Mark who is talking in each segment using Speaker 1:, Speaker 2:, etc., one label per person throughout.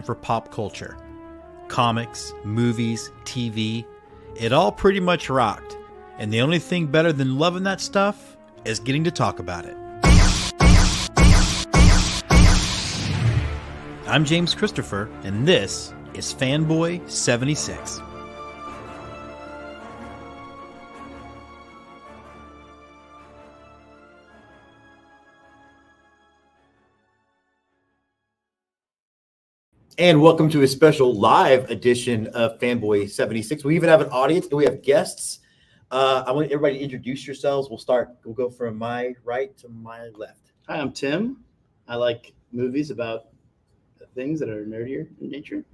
Speaker 1: for pop culture. Comics, movies, TV, it all pretty much rocked. And the only thing better than loving that stuff is getting to talk about it. I'm James Christopher, and this is Fanboy 76.
Speaker 2: And welcome to a special live edition of Fanboy 76. We even have an audience and we have guests. I want everybody to introduce yourselves. We'll go from my right to my left.
Speaker 3: Hi, I'm Tim. I like movies about things that are nerdier in nature.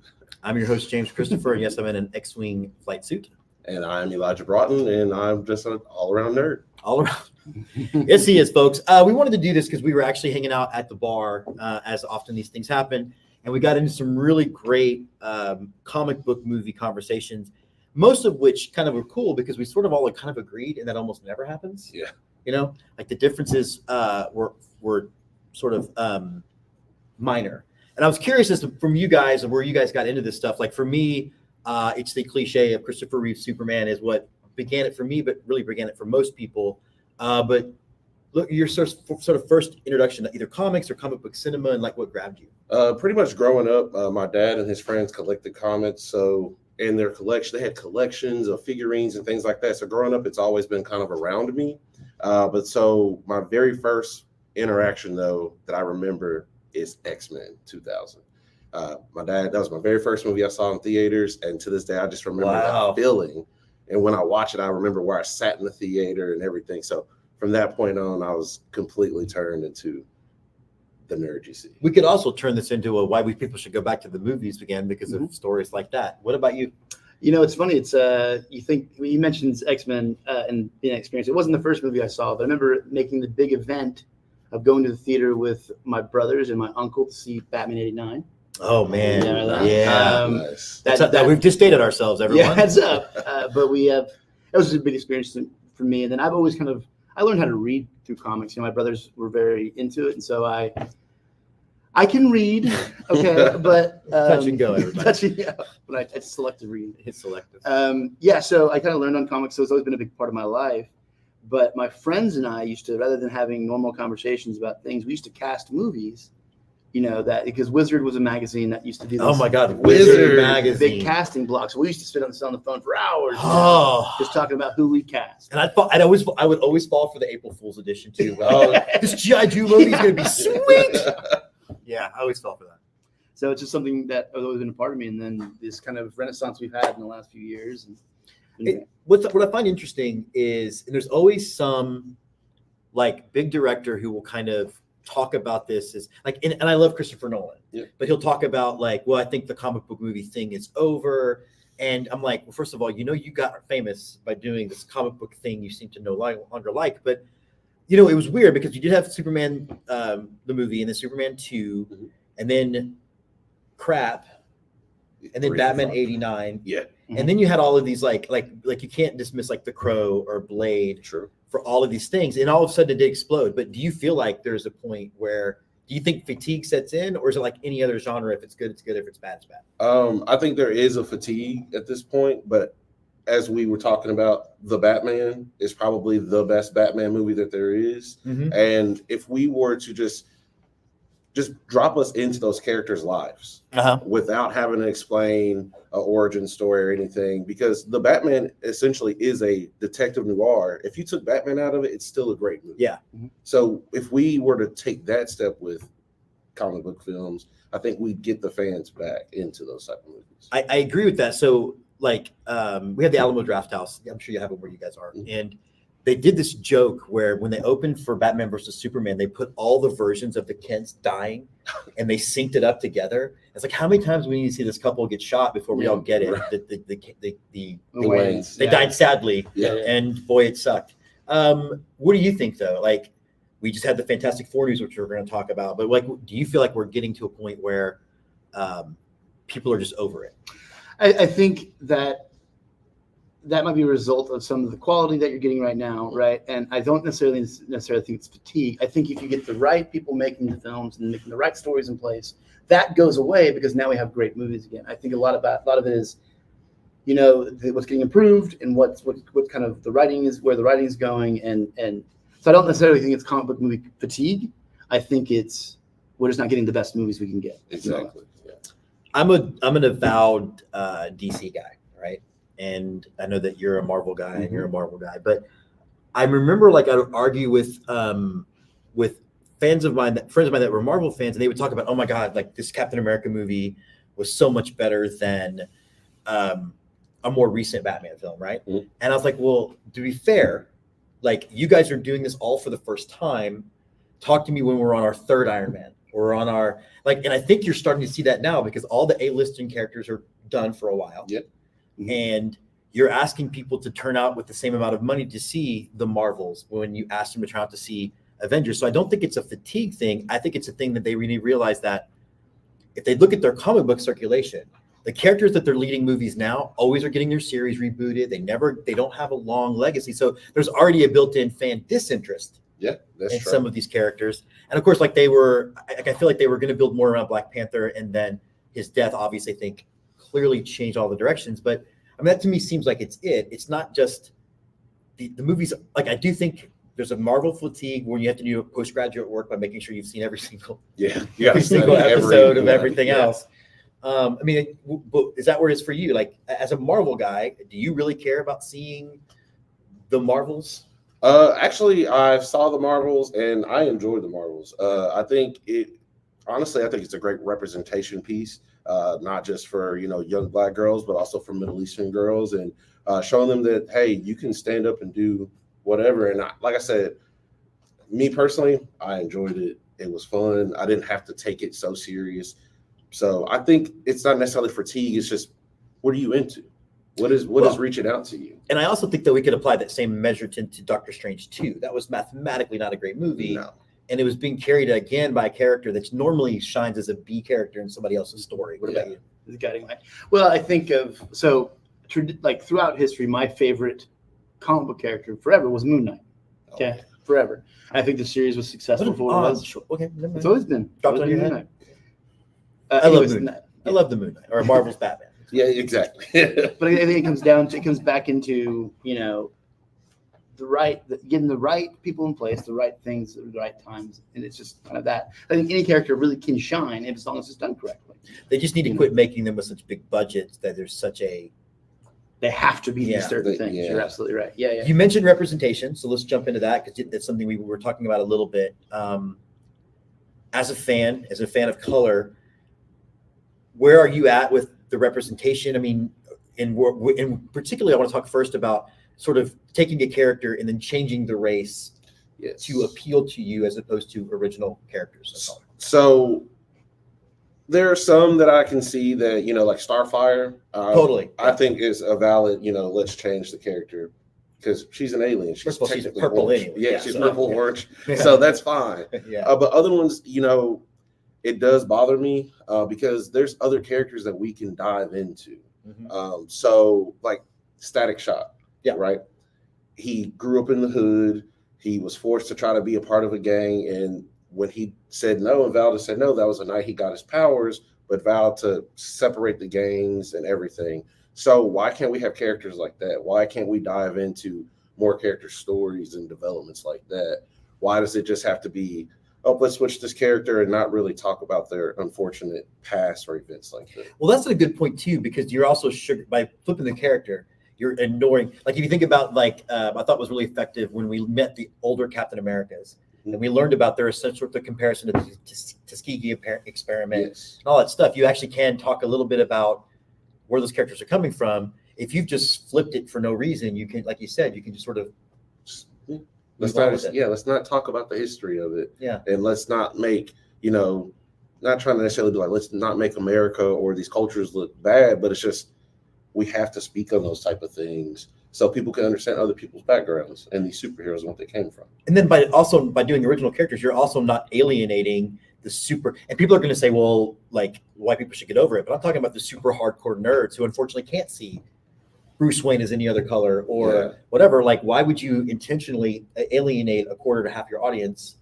Speaker 2: I'm your host, James Christopher, and yes, I'm in an X-Wing flight suit.
Speaker 4: And I'm Elijah Broughton, and I'm just an all-around nerd.
Speaker 2: All around. Yes, he is, folks. We wanted to do this because we were actually hanging out at the bar, as often these things happen. And we got into some really great comic book movie conversations, most of which kind of were cool because we sort of all kind of agreed, and that almost never happens.
Speaker 4: Yeah.
Speaker 2: You know, like the differences were sort of minor. And I was curious as to, from you guys, where you guys got into this stuff. Like for me, it's the cliche of Christopher Reeve's Superman is what began it for me, but really began it for most people. But look, your sort of first introduction to either comics or comic book cinema, and like what grabbed you?
Speaker 4: Pretty much growing up, my dad and his friends collected comics. So in their collection, they had collections of figurines and things like that. So growing up, it's always been kind of around me. But so my very first interaction, though, that I remember is X-Men 2000. My dad, that was my very first movie I saw in theaters. And to this day, I just remember that feeling. And when I watch it, I remember where I sat in the theater and everything. So from that point on, I was completely turned into the nerd you see.
Speaker 2: We could also turn this into a why people should go back to the movies again because of stories like that. What about you?
Speaker 3: You know, it's funny. It's you mentioned X-Men and being experienced. It wasn't the first movie I saw, but I remember making the big event of going to the theater with my brothers and my uncle to see Batman '89.
Speaker 2: Oh man,
Speaker 4: Nice.
Speaker 2: That we've just dated ourselves, everyone.
Speaker 3: Yeah, heads up. But it was a big experience for me. And then I've always I learned how to read through comics. You know, my brothers were very into it, and so I can read, okay, but
Speaker 2: touch and go, everybody.
Speaker 3: But I selective read.
Speaker 2: It's selective.
Speaker 3: So I kind of learned on comics, so it's always been a big part of my life. But my friends and I used to, rather than having normal conversations about things, we used to cast movies. You know, that because Wizard was a magazine that used to do this.
Speaker 2: Oh my God, Wizard magazine.
Speaker 3: Big casting blocks. So we used to sit on the phone for hours, just talking about who we cast.
Speaker 2: And I would always fall for the April Fool's edition too. This G.I. Joe movie is going to be sweet. Yeah, I always fell for that.
Speaker 3: So it's just something that has always been a part of me. And then this kind of renaissance we've had in the last few years.
Speaker 2: What I find interesting is, and there's always some like big director who will kind of talk about this is like, and I love Christopher Nolan, but he'll talk about like, well, I think the comic book movie thing is over. And I'm like, well, first of all, you know, you got famous by doing this comic book thing you seem to no longer like, but you know, it was weird because you did have Superman, the movie, and then Superman 2, and then crap, and then Batman 89.
Speaker 4: Yeah.
Speaker 2: And then you had all of these like you can't dismiss like The Crow or Blade.
Speaker 4: True. For
Speaker 2: all of these things, and all of a sudden it did explode. But do you feel like there's a point where do you think fatigue sets in, or is it like any other genre? If it's good, it's good. If it's bad, it's bad.
Speaker 4: I think there is a fatigue at this point, but as we were talking about, The Batman is probably the best Batman movie that there is. And if we were to just drop us into those characters' lives without having to explain an origin story or anything, because the Batman essentially is a detective noir. If you took Batman out of it, it's still a great movie.
Speaker 2: Yeah.
Speaker 4: So if we were to take that step with comic book films, I think we'd get the fans back into those type of movies.
Speaker 2: I agree with that. So like we have the Alamo Drafthouse. I'm sure you have it where you guys are. And they did this joke where when they opened for Batman versus Superman, they put all the versions of the Kents dying and they synced it up together. It's like, how many times we need to see this couple get shot before we all get it?
Speaker 4: Right.
Speaker 2: They died sadly, and boy, it sucked. What do you think though? Like, we just had the Fantastic Four news, which we're going to talk about, but like, do you feel like we're getting to a point where people are just over it?
Speaker 3: I think that that might be a result of some of the quality that you're getting right now, right? And I don't necessarily think it's fatigue. I think if you get the right people making the films and making the right stories in place, that goes away because now we have great movies again. I think a lot of it is, what's getting improved and what kind of the writing is, where the writing is going, and so I don't necessarily think it's comic book movie fatigue. I think we're just not getting the best movies we can get.
Speaker 4: Exactly. Yeah.
Speaker 2: I'm an avowed DC guy, right? And I know that you're a Marvel guy and you're a Marvel guy, but I remember I would argue with friends of mine that were Marvel fans, and they would talk about, oh my God, this Captain America movie was so much better than a more recent Batman film, right? Mm-hmm. And I was like, well, to be fair, you guys are doing this all for the first time. Talk to me when we're on our third Iron Man or on our and I think you're starting to see that now because all the A-listing characters are done for a while.
Speaker 4: Yep. Mm-hmm.
Speaker 2: And you're asking people to turn out with the same amount of money to see the Marvels when you ask them to turn out to see Avengers. So I don't think it's a fatigue thing. I think it's a thing that they really realize that if they look at their comic book circulation, the characters that they're leading movies now always are getting their series rebooted. They don't have a long legacy. So there's already a built-in fan disinterest.
Speaker 4: Yeah, that's
Speaker 2: in
Speaker 4: true.
Speaker 2: Some of these characters. And of course, I feel like they were going to build more around Black Panther, and then his death, obviously, I think clearly changed all the directions. But I mean, that to me seems like it's not just the movies. I do think there's a Marvel fatigue when you have to do postgraduate work by making sure you've seen every single episode of everything else. I mean, is that where it is for you? As a Marvel guy, do you really care about seeing the Marvels?
Speaker 4: Actually, I saw the Marvels and I enjoyed the Marvels. I think it's a great representation piece, not just for, young Black girls, but also for Middle Eastern girls, and showing them that, hey, you can stand up and do whatever. And like I said, me personally, I enjoyed it. It was fun. I didn't have to take it so serious. So I think it's not necessarily fatigue. It's just, what are you into? What is reaching out to you?
Speaker 2: And I also think that we could apply that same measure to Doctor Strange 2. That was mathematically not a great movie.
Speaker 4: No.
Speaker 2: And it was being carried again by a character that normally shines as a B character in somebody else's story. What about you?
Speaker 3: The guiding light. Well, I think throughout history, my favorite comic book character forever was Moon Knight. Okay, forever. I think the series was successful for what it was.
Speaker 2: Okay,
Speaker 3: it's always been.
Speaker 2: Dropped on your head.
Speaker 3: I love Moon Knight.
Speaker 2: I love the Moon Knight or Marvel's Batman.
Speaker 4: Yeah, exactly.
Speaker 3: But I think it comes back into, getting the right people in place, the right things at the right times. And it's just kind of that. I think any character really can shine as long as it's done correctly.
Speaker 2: They just need to quit making them with such big budgets that there's such a...
Speaker 3: They have to be these certain things. Yeah. You're absolutely right. Yeah.
Speaker 2: You mentioned representation, so let's jump into that because that's something we were talking about a little bit. As a fan of color, where are you at with the representation? I mean, and particularly, I want to talk first about sort of taking a character and then changing the race to appeal to you as opposed to original characters.
Speaker 4: So there are some that I can see that, like Starfire.
Speaker 2: Totally.
Speaker 4: I think is a valid, let's change the character because she's an alien. She's technically
Speaker 2: purple
Speaker 4: orange.
Speaker 2: anyway.
Speaker 4: Yeah, she's purple orange. So that's fine. But other ones, it does bother me because there's other characters that we can dive into. Mm-hmm. So like Static Shock, right? He grew up in the hood. He was forced to try to be a part of a gang. And when he said no and vowed to say no, that was the night he got his powers, but vowed to separate the gangs and everything. So why can't we have characters like that? Why can't we dive into more character stories and developments like that? Why does it just have to be, oh, let's switch this character and not really talk about their unfortunate past or events like that?
Speaker 2: Well, that's a good point too, because you're also by flipping the character, you're ignoring, like if you think about I thought was really effective when we met the older Captain Americas and we learned about their essential comparison to the Tuskegee experiment and all that stuff. You actually can talk a little bit about where those characters are coming from. If you've just flipped it for no reason, you can, like you said, you can just sort of
Speaker 4: let's not talk about the history of it. And let's not make, not trying to necessarily be like, let's not make America or these cultures look bad, but it's just, we have to speak on those type of things so people can understand other people's backgrounds and these superheroes and what they came from.
Speaker 2: And then by doing original characters, you're also not alienating the super, and people are going to say, well, like white people should get over it. But I'm talking about the super hardcore nerds who unfortunately can't see Bruce Wayne is any other color or whatever. Like, why would you intentionally alienate a quarter to half your audience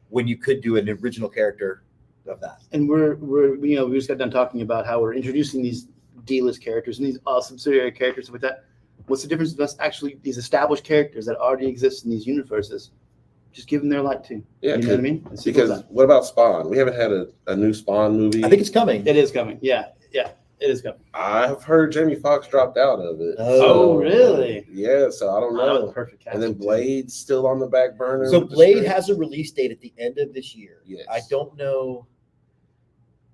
Speaker 2: when you could do an original character of that?
Speaker 3: And we're we just got done talking about how we're introducing these D-list characters and these subsidiary characters with that. What's the difference with us actually these established characters that already exist in these universes? Just give them their light too.
Speaker 4: Yeah,
Speaker 3: you know what I mean?
Speaker 4: Because what about Spawn? We haven't had a new Spawn movie.
Speaker 2: I think it's coming.
Speaker 3: It is coming. Yeah, it is coming.
Speaker 4: I've heard Jamie Foxx dropped out of it.
Speaker 3: Oh, really?
Speaker 4: Yeah, so I don't know.
Speaker 3: Perfect casting.
Speaker 4: And then Blade's still on the back burner.
Speaker 2: So Blade has a release date at the end of this year.
Speaker 4: Yes.
Speaker 2: I don't know.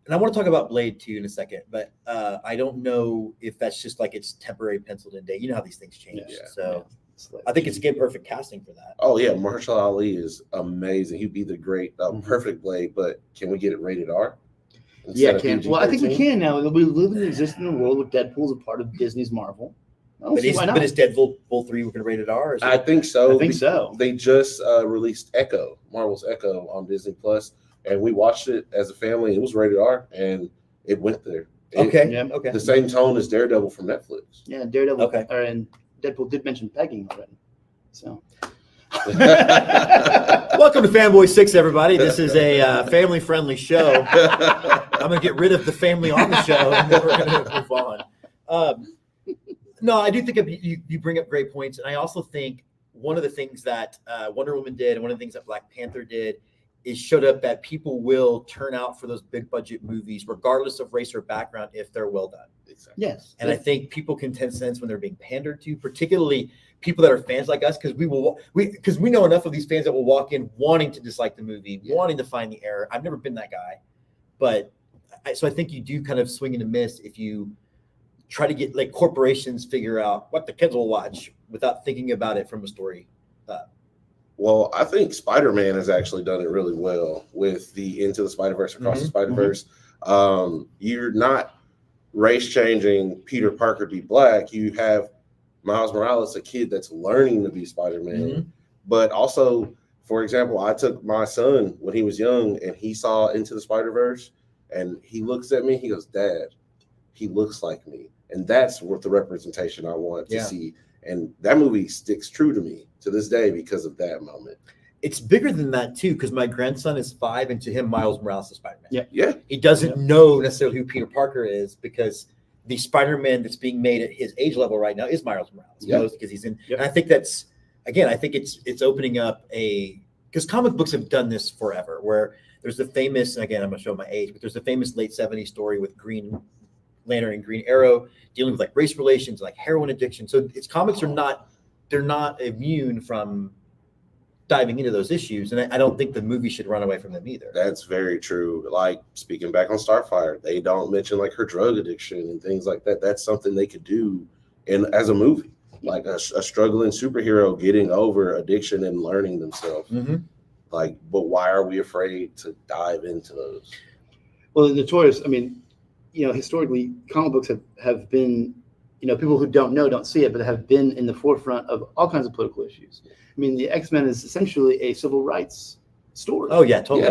Speaker 2: And I want to talk about Blade too in a second, but I don't know if that's just like it's temporary penciled in date. You know how these things change.
Speaker 4: Yeah.
Speaker 2: So I think it's again perfect casting for that.
Speaker 4: Oh yeah, Mahershala Ali is amazing. He'd be the great, perfect Blade. But can we get it rated R?
Speaker 3: Yeah, can. Well, I think we can now. We live and exist in a world where Deadpool is a part of Disney's Marvel.
Speaker 2: But is Deadpool 3 we're going to rate it R?
Speaker 4: I think so.
Speaker 3: I think so.
Speaker 4: They just released Echo, Marvel's Echo on Disney Plus, and we watched it as a family. It was rated R, and it went there.
Speaker 2: Okay.
Speaker 4: The same tone as Daredevil from Netflix.
Speaker 3: Yeah, Daredevil.
Speaker 2: Okay.
Speaker 3: And Deadpool did mention pegging already. So.
Speaker 2: Welcome to Fanboy 6, everybody. This is a family-friendly show. I'm going to get rid of the family on the show, and then we're going to move on. No, I do think you bring up great points, and I also think one of the things that Wonder Woman did, and one of the things that Black Panther did, is showed up that people will turn out for those big-budget movies, regardless of race or background, if they're well done.
Speaker 4: Exactly.
Speaker 3: Yes.
Speaker 2: And I think people can sense when they're being pandered to, particularly people that are fans like us, because we know enough of these fans that will walk in wanting to dislike the movie, wanting to find the error. I've never been that guy, but I think you do kind of swing and a miss if you try to get like corporations figure out what the kids will watch without thinking about it from a story.
Speaker 4: Well, I think Spider-Man has actually done it really well with the Into the Spider-Verse, Across the Spider-Verse. You're not race changing Peter Parker to be black. You have Miles Morales, a kid that's learning to be Spider-Man. But also, for example, I took my son when he was young and he saw Into the Spider-Verse and he looks at me, he goes, "Dad, he looks like me." And that's what the representation I want to see. And that movie sticks true to me to this day because of that moment.
Speaker 2: It's bigger than that too, because my grandson is 5, and to him, Miles Morales is Spider-Man.
Speaker 4: Yeah.
Speaker 2: He doesn't know necessarily who Peter Parker is because the Spider-Man that's being made at his age level right now is Miles Morales. Because he's in. And I think that's I think it's opening up because comic books have done this forever. Where there's the famous, and again, I'm gonna show my age, but there's the famous late '70s story with Green Lantern and Green Arrow dealing with like race relations, like heroin addiction. So comics are they're not immune from diving into those issues, and I don't think the movie should run away from them either.
Speaker 4: That's very true. Like speaking back on Starfire, they don't mention like her drug addiction and things like that. That's something they could do as a movie, like a struggling superhero getting over addiction and learning themselves. Like, but why are we afraid to dive into those?
Speaker 3: Well, the notorious. I mean, historically, comic books have been, people who don't see it, but have been in the forefront of all kinds of political issues. I mean, the X-Men is essentially a civil rights story.
Speaker 2: Oh yeah, totally.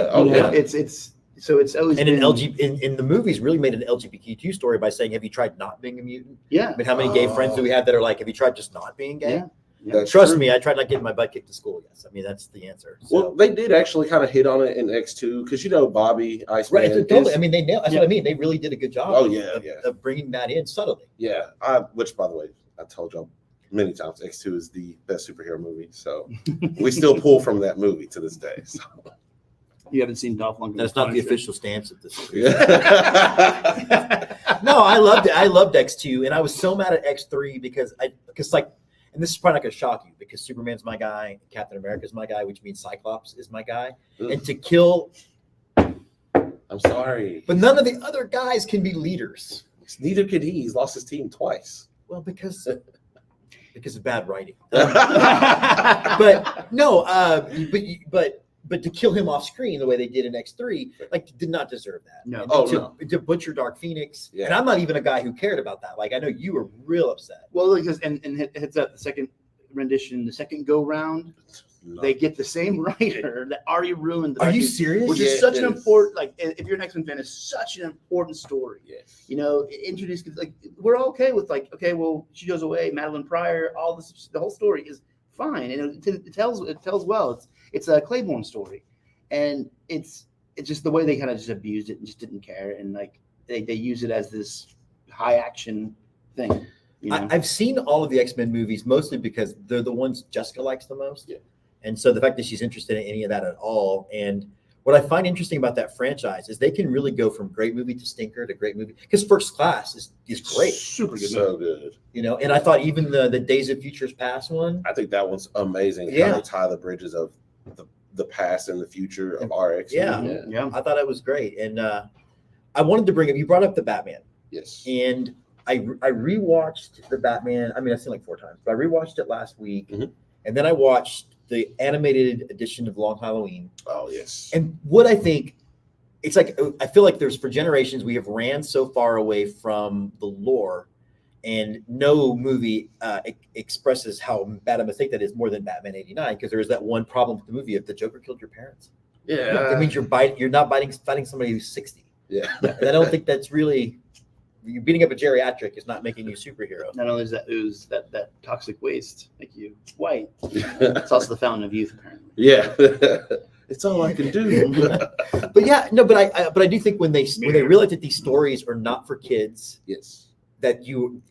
Speaker 3: It's always
Speaker 2: and
Speaker 3: been,
Speaker 2: in the movies really made an LGBTQ story by saying, "Have you tried not being a mutant?"
Speaker 3: Yeah.
Speaker 2: I mean, how many gay friends do we have that are like, "Have you tried just not being gay?"
Speaker 3: Yeah.
Speaker 2: Trust me, I tried not getting my butt kicked to school. Yes, I mean that's the answer. So.
Speaker 4: Well, they did actually kind of hit on it in X2 because Bobby Iceman.
Speaker 2: Right, totally. I mean, they nailed. That's what I mean. They really did a good job. Of bringing that in subtly.
Speaker 4: Yeah, which by the way, I told y'all many times, X2 is the best superhero movie. So we still pull from that movie to this day. So.
Speaker 3: You haven't seen Dolph Lundgren.
Speaker 2: That's not the official stance of this. No, I loved it. I loved X2, and I was so mad at X3 because and this is probably not going to shock you because Superman's my guy, Captain America's my guy, which means Cyclops is my guy. Ugh. And to kill,
Speaker 4: I'm sorry,
Speaker 2: but none of the other guys can be leaders.
Speaker 4: Neither could he. He's lost his team twice.
Speaker 2: Well, because of bad writing. But no, but to kill him off screen the way they did in X3, did not deserve that.
Speaker 3: No.
Speaker 2: To butcher Dark Phoenix, and I'm not even a guy who cared about that. Like I know you were real upset.
Speaker 3: Well, because and heads up, the second rendition, the second go round, They get the same writer that already ruined the
Speaker 2: Are you
Speaker 3: Dark Knight,
Speaker 2: serious?
Speaker 3: which is
Speaker 4: Yeah,
Speaker 3: such
Speaker 4: it
Speaker 3: an
Speaker 4: is.
Speaker 3: important, like, if you're an X-Men fan, it's such an important story.
Speaker 4: Yes.
Speaker 3: You know, introduce, like, we're okay with, like, okay, well, she goes away, Madeline Pryor, all this, the whole story is fine, and it tells well. It's a Claiborne story, and it's just the way they kind of just abused it and just didn't care, and like they use it as this high action thing. You know?
Speaker 2: I've seen all of the X-Men movies mostly because they're the ones Jessica likes the most.
Speaker 4: Yeah.
Speaker 2: And so the fact that she's interested in any of that at all. And what I find interesting about that franchise is they can really go from great movie to stinker to great movie. Because First Class is great.
Speaker 3: Super good.
Speaker 4: So good.
Speaker 2: You know, and I thought even the Days of Futures Past one.
Speaker 4: I think that one's amazing.
Speaker 2: Yeah.
Speaker 4: How they tie the bridges of the past and the future of RX.
Speaker 2: Yeah.
Speaker 3: Yeah.
Speaker 2: I thought it was great. And I wanted to bring up, you brought up the Batman.
Speaker 4: Yes.
Speaker 2: And I rewatched the Batman. I mean, I've seen it like 4 times, but I rewatched it last week.
Speaker 4: Mhm.
Speaker 2: And then I watched the animated edition of Long Halloween.
Speaker 4: Oh yes.
Speaker 2: And what I think, it's like, I feel like there's, for generations, we have ran so far away from the lore, and no movie expresses how bad a mistake that is more than Batman '89, because there is that one problem with the movie of the Joker killed your parents.
Speaker 4: Yeah.
Speaker 2: That means you're not fighting somebody who's 60.
Speaker 4: Yeah.
Speaker 2: And I don't think that's really, you beating up a geriatric is not making you a superhero.
Speaker 3: Not only is that ooze, that toxic waste make you white, it's also the fountain of youth, apparently.
Speaker 4: Yeah. It's all I can do.
Speaker 2: But yeah, no, but I do think when they realize that these stories are not for kids,
Speaker 4: Yes.
Speaker 2: that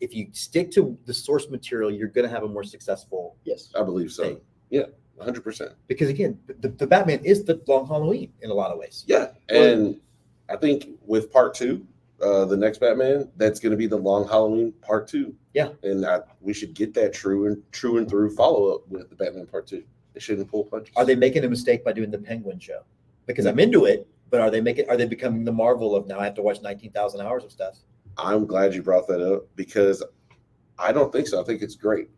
Speaker 2: if you stick to the source material, you're going to have a more successful
Speaker 3: Yes.
Speaker 4: I believe so.
Speaker 2: thing.
Speaker 4: Yeah. 100%.
Speaker 2: Because again, the Batman is the Long Halloween in a lot of ways.
Speaker 4: Yeah. And I think with part 2, the next Batman, that's going to be the Long Halloween part 2.
Speaker 2: Yeah.
Speaker 4: And we should get that true and through follow up with the Batman part 2. They shouldn't pull punches.
Speaker 2: Are they making a mistake by doing the Penguin show? Because I'm into it, but are they becoming the Marvel of now I have to watch 19,000 hours of stuff?
Speaker 4: I'm glad you brought that up because I don't think so. I think it's great.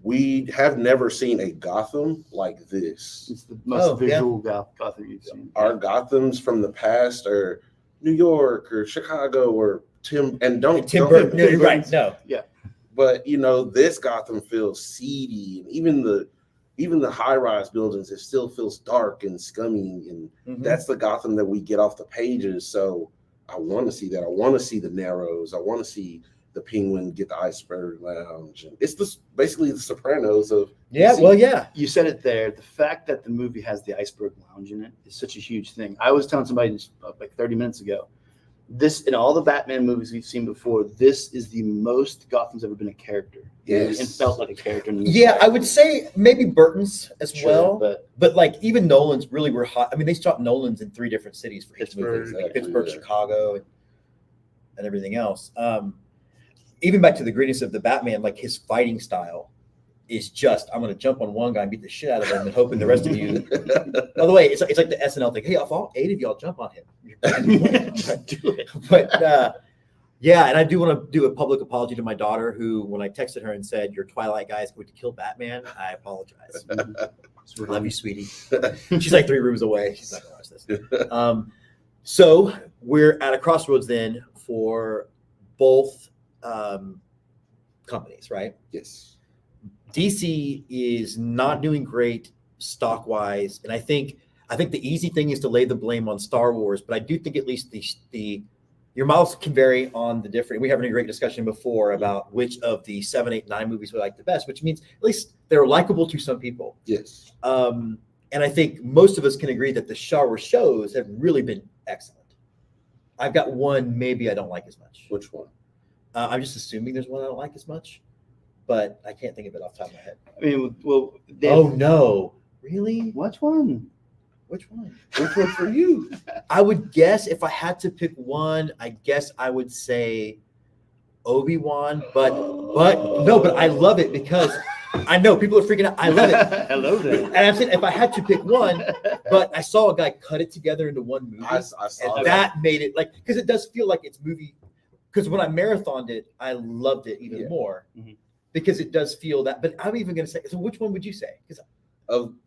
Speaker 4: We have never seen a Gotham like this.
Speaker 3: It's the most visual Gotham you've seen.
Speaker 4: Our Gothams from the past are New York or Chicago or Tim
Speaker 2: Burton. No, you're right. No.
Speaker 4: But this Gotham feels seedy, and even the high-rise buildings, it still feels dark and scummy, and that's the Gotham that we get off the pages. So I want to see that. I want to see the Narrows. I want to see the Penguin get the Iceberg Lounge. And it's basically the Sopranos of DC.
Speaker 2: Well, yeah.
Speaker 3: You said it there. The fact that the movie has the Iceberg Lounge in it is such a huge thing. I was telling somebody just like 30 minutes ago, this, in all the Batman movies we've seen before, this is the most Gotham's ever been a character.
Speaker 4: Yes.
Speaker 3: And felt like a character. In the movie.
Speaker 2: Yeah, I would say maybe Burton's as
Speaker 3: Sure,
Speaker 2: well. But like even Nolan's really were hot. I mean, they shot Nolan's in 3 different cities for his movies, like Pittsburgh, Chicago, and everything else. Even back to the grittiness of the Batman, like his fighting style is just, I'm going to jump on one guy and beat the shit out of him and hoping the rest of you. By the way, it's like the SNL thing. Hey, if all 8 of y'all jump on him,
Speaker 3: Do it.
Speaker 2: But yeah, and I do want to do a public apology to my daughter, who, when I texted her and said your Twilight guy is going to kill Batman, I apologize. Love you, sweetie. She's like 3 rooms away. She's not going to watch this. So we're at a crossroads then for both companies, right?
Speaker 4: Yes.
Speaker 2: DC is not doing great stock wise, and I think the easy thing is to lay the blame on Star Wars, but I do think at least the your miles can vary on the different. We had a great discussion before about which of the 7, 8, 9 movies we like the best, which means at least they're likable to some people.
Speaker 4: Yes.
Speaker 2: And I think most of us can agree that the Star Wars shows have really been excellent. I've got one maybe I don't like as much.
Speaker 4: Which one?
Speaker 2: I'm just assuming there's one I don't like as much, but I can't think of it off the top of my head.
Speaker 3: I mean, well,
Speaker 2: Oh no, really?
Speaker 3: which one?
Speaker 2: Which one?
Speaker 4: Which one for you?
Speaker 2: I would guess if I had to pick one, I guess I would say Obi-Wan, but I love it because I know people are freaking out. I love it.
Speaker 3: Hello there.
Speaker 2: And I'm saying if I had to pick one, but I saw a guy cut it together into one movie.
Speaker 4: I saw
Speaker 2: And that made it like, because it does feel like it's movie. Because when I marathoned it, I loved it even more because it does feel that. But I'm even going to say, so which one would you say? Because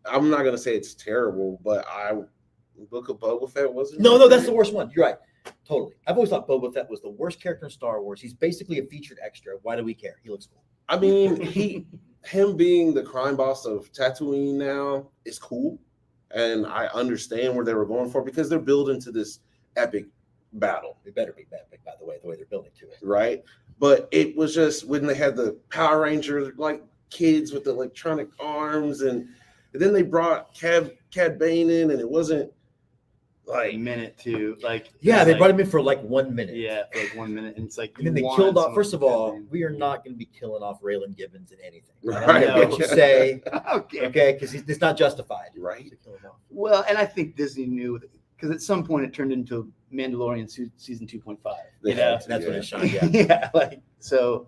Speaker 4: I'm not gonna say it's terrible, but Book of Boba Fett wasn't.
Speaker 2: no, that's the worst one. You're right, totally. I've always thought Boba Fett was the worst character in Star Wars. He's basically a featured extra. Why do we care? He looks cool.
Speaker 4: I mean, him being the crime boss of Tatooine now is cool, and I understand where they were going for because they're building to this epic battle.
Speaker 2: It better be epic, by the way they're building to it.
Speaker 4: Right? But it was just when they had the Power Rangers, like kids with the electronic arms, and then they brought Cad Bane in, and it wasn't
Speaker 3: Like a minute to
Speaker 2: they brought him in for like 1 minute.
Speaker 3: Yeah, for like 1 minute, and it's like
Speaker 2: And then they killed off. First of all, we are not going to be killing off Raylan Gibbons in anything.
Speaker 4: Right.
Speaker 2: I don't know what you say,
Speaker 3: okay.
Speaker 2: because it's not justified.
Speaker 4: right.
Speaker 2: To kill him off.
Speaker 3: Well, and I think Disney knew because at some point it turned into Mandalorian season 2.5.
Speaker 4: They
Speaker 3: You know,
Speaker 4: had to,
Speaker 2: That's when
Speaker 4: yeah.
Speaker 2: it shone. Yeah.
Speaker 3: yeah, like so.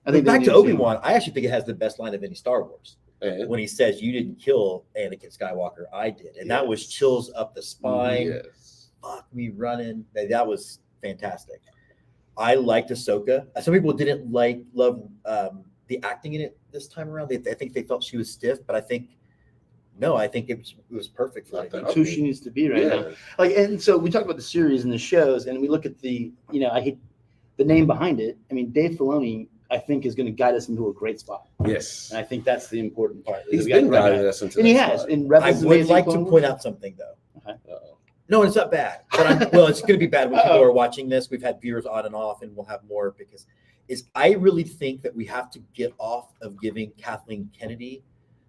Speaker 3: I
Speaker 2: But
Speaker 3: think
Speaker 2: back
Speaker 3: they
Speaker 2: to
Speaker 3: knew too.
Speaker 2: Obi-Wan, I actually think it has the best line of any Star Wars.
Speaker 4: And
Speaker 2: When he says, "You didn't kill Anakin Skywalker, I did," and that was
Speaker 4: Yes.
Speaker 2: chills up the spine.
Speaker 4: yes.
Speaker 2: Fuck me running. That was fantastic. I liked Ahsoka. Some people didn't love the acting in it this time around. I think they felt she was stiff, but I think it was perfect for
Speaker 4: I
Speaker 2: it.
Speaker 4: think-
Speaker 3: It's who she needs to be right now. Like, and so we talk about the series and the shows, and we look at the, I hate the name behind it. I mean, Dave Filoni, I think, is going to guide us into a great spot,
Speaker 4: Yes.
Speaker 3: and I think that's the important part.
Speaker 4: He's
Speaker 3: We got
Speaker 4: been
Speaker 3: the right
Speaker 4: guiding
Speaker 3: guy.
Speaker 4: us into
Speaker 3: and he
Speaker 4: that
Speaker 3: has
Speaker 4: spot.
Speaker 3: in
Speaker 2: I
Speaker 3: Rebels.
Speaker 2: would
Speaker 3: Amazing
Speaker 2: like to
Speaker 3: Clone
Speaker 2: point
Speaker 3: Wars.
Speaker 2: out something though.
Speaker 4: Uh-oh.
Speaker 2: No, it's not bad. But it's going to be bad when people are watching this. We've had viewers on and off, and we'll have more because I really think that we have to get off of giving Kathleen Kennedy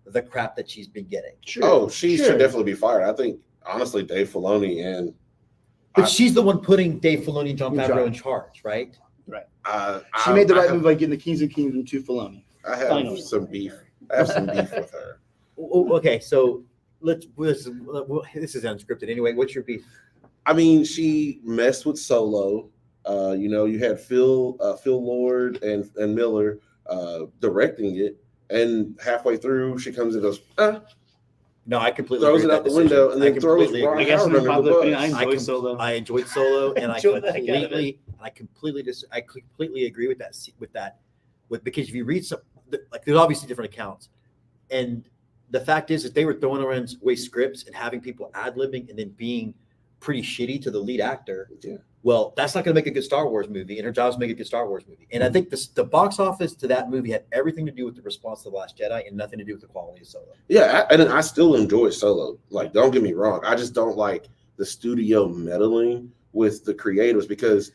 Speaker 2: the crap that she's been getting.
Speaker 4: Oh, she
Speaker 3: Sure.
Speaker 4: should definitely be fired. I think, honestly, Dave Filoni and
Speaker 2: But she's the one putting Dave Filoni and Jon
Speaker 3: In
Speaker 2: Favreau
Speaker 3: charge.
Speaker 2: in charge, right?
Speaker 3: She made the
Speaker 4: I
Speaker 3: right
Speaker 4: have-
Speaker 3: move by getting the Kings of Kingdom to Filoni.
Speaker 4: I have
Speaker 3: Finally.
Speaker 4: some beef. I have some beef with her.
Speaker 2: Okay, so this is unscripted anyway. What's your beef?
Speaker 4: I mean, she messed with Solo. You had Phil Lord and Miller directing it, and halfway through, she comes and goes,
Speaker 2: No, I completely
Speaker 4: throws
Speaker 2: agree
Speaker 4: it
Speaker 2: with
Speaker 4: out the
Speaker 2: that
Speaker 4: window,
Speaker 2: decision.
Speaker 4: and
Speaker 2: I
Speaker 4: then throws
Speaker 2: completely
Speaker 4: Ron
Speaker 2: agree.
Speaker 3: I guess
Speaker 4: Howard
Speaker 3: in
Speaker 4: under the
Speaker 3: popular opinion,
Speaker 4: bus.
Speaker 3: I enjoy Solo.
Speaker 2: I enjoyed Solo, and I
Speaker 3: Enjoyed the heck out of it.
Speaker 2: completely agree with that. Because if you read there's obviously different accounts, and the fact is that they were throwing around away scripts and having people ad-libbing and then being pretty shitty to the lead actor.
Speaker 4: Yeah.
Speaker 2: Well, that's not going to make a good Star Wars movie, and her job is to make a good Star Wars movie. And I think the box office to that movie had everything to do with the response to The Last Jedi and nothing to do with the quality of Solo.
Speaker 4: Yeah, and I still enjoy Solo. Like, don't get me wrong. I just don't like the studio meddling with the creators because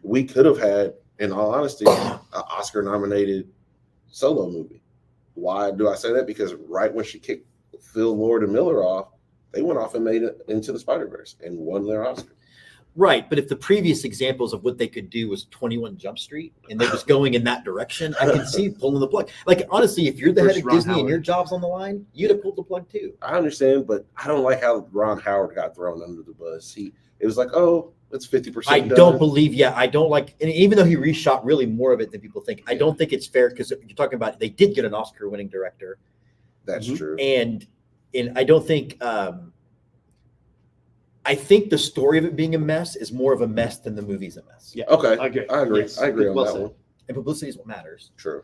Speaker 4: we could have had, in all honesty, an Oscar-nominated Solo movie. Why do I say that? Because right when she kicked Phil Lord and Miller off, they went off and made it into the Spider-Verse and won their Oscar.
Speaker 2: Right, but if the previous examples of what they could do was 21 Jump Street and they're just going in that direction, I can see pulling the plug. Like, honestly, if you're the head
Speaker 3: Versus
Speaker 2: of
Speaker 3: Ron
Speaker 2: Disney and
Speaker 3: Howard.
Speaker 2: your job's on the line, you'd have pulled the plug too.
Speaker 4: I understand, but I don't like how Ron Howard got thrown under the bus. It was like, oh, it's 50%.
Speaker 2: I
Speaker 4: done.
Speaker 2: don't believe, I don't like, and even though he reshot really more of it than people think, I don't think it's fair because you're talking about, they did get an Oscar-winning director.
Speaker 4: That's
Speaker 3: Mhm.
Speaker 4: true.
Speaker 2: And I don't think, I think the story of it being a mess is more of a mess than the movie's a mess.
Speaker 3: Yeah.
Speaker 4: Okay,
Speaker 3: I agree.
Speaker 4: I agree.
Speaker 3: Yes.
Speaker 4: I agree on
Speaker 3: Well
Speaker 4: that
Speaker 3: said.
Speaker 4: one.
Speaker 2: And publicity is what matters.
Speaker 4: True.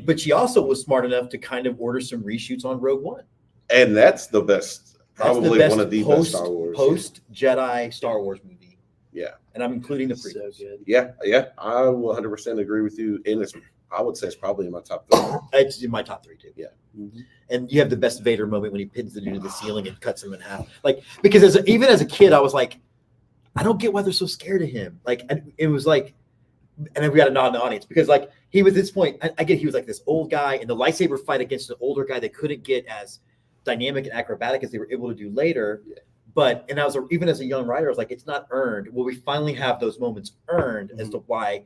Speaker 2: But she also was smart enough to kind of order some reshoots on Rogue One.
Speaker 4: And that's the best,
Speaker 2: That's
Speaker 4: probably
Speaker 2: the best
Speaker 4: one of the best Star Wars.
Speaker 2: post Jedi Star Wars movie.
Speaker 4: Yeah.
Speaker 2: And I'm including the
Speaker 3: So
Speaker 2: prequels.
Speaker 3: good.
Speaker 4: Yeah, I will 100% agree with you. And I would say it's probably in my top 3.
Speaker 2: It's in my top 3 too.
Speaker 4: Yeah.
Speaker 3: Mhm.
Speaker 2: And you have the best Vader moment when he pins the dude to the ceiling and cuts him in half. Like, because even as a kid, I was like, I don't get why they're so scared of him. Like, and it was like, and then we got a nod in the audience because like he was this point, I get he was like this old guy, and the lightsaber fight against the older guy they couldn't get as dynamic and acrobatic as they were able to do later.
Speaker 4: Yeah.
Speaker 2: But and even as a young writer, I was like, it's not earned. Well, we finally have those moments earned as to why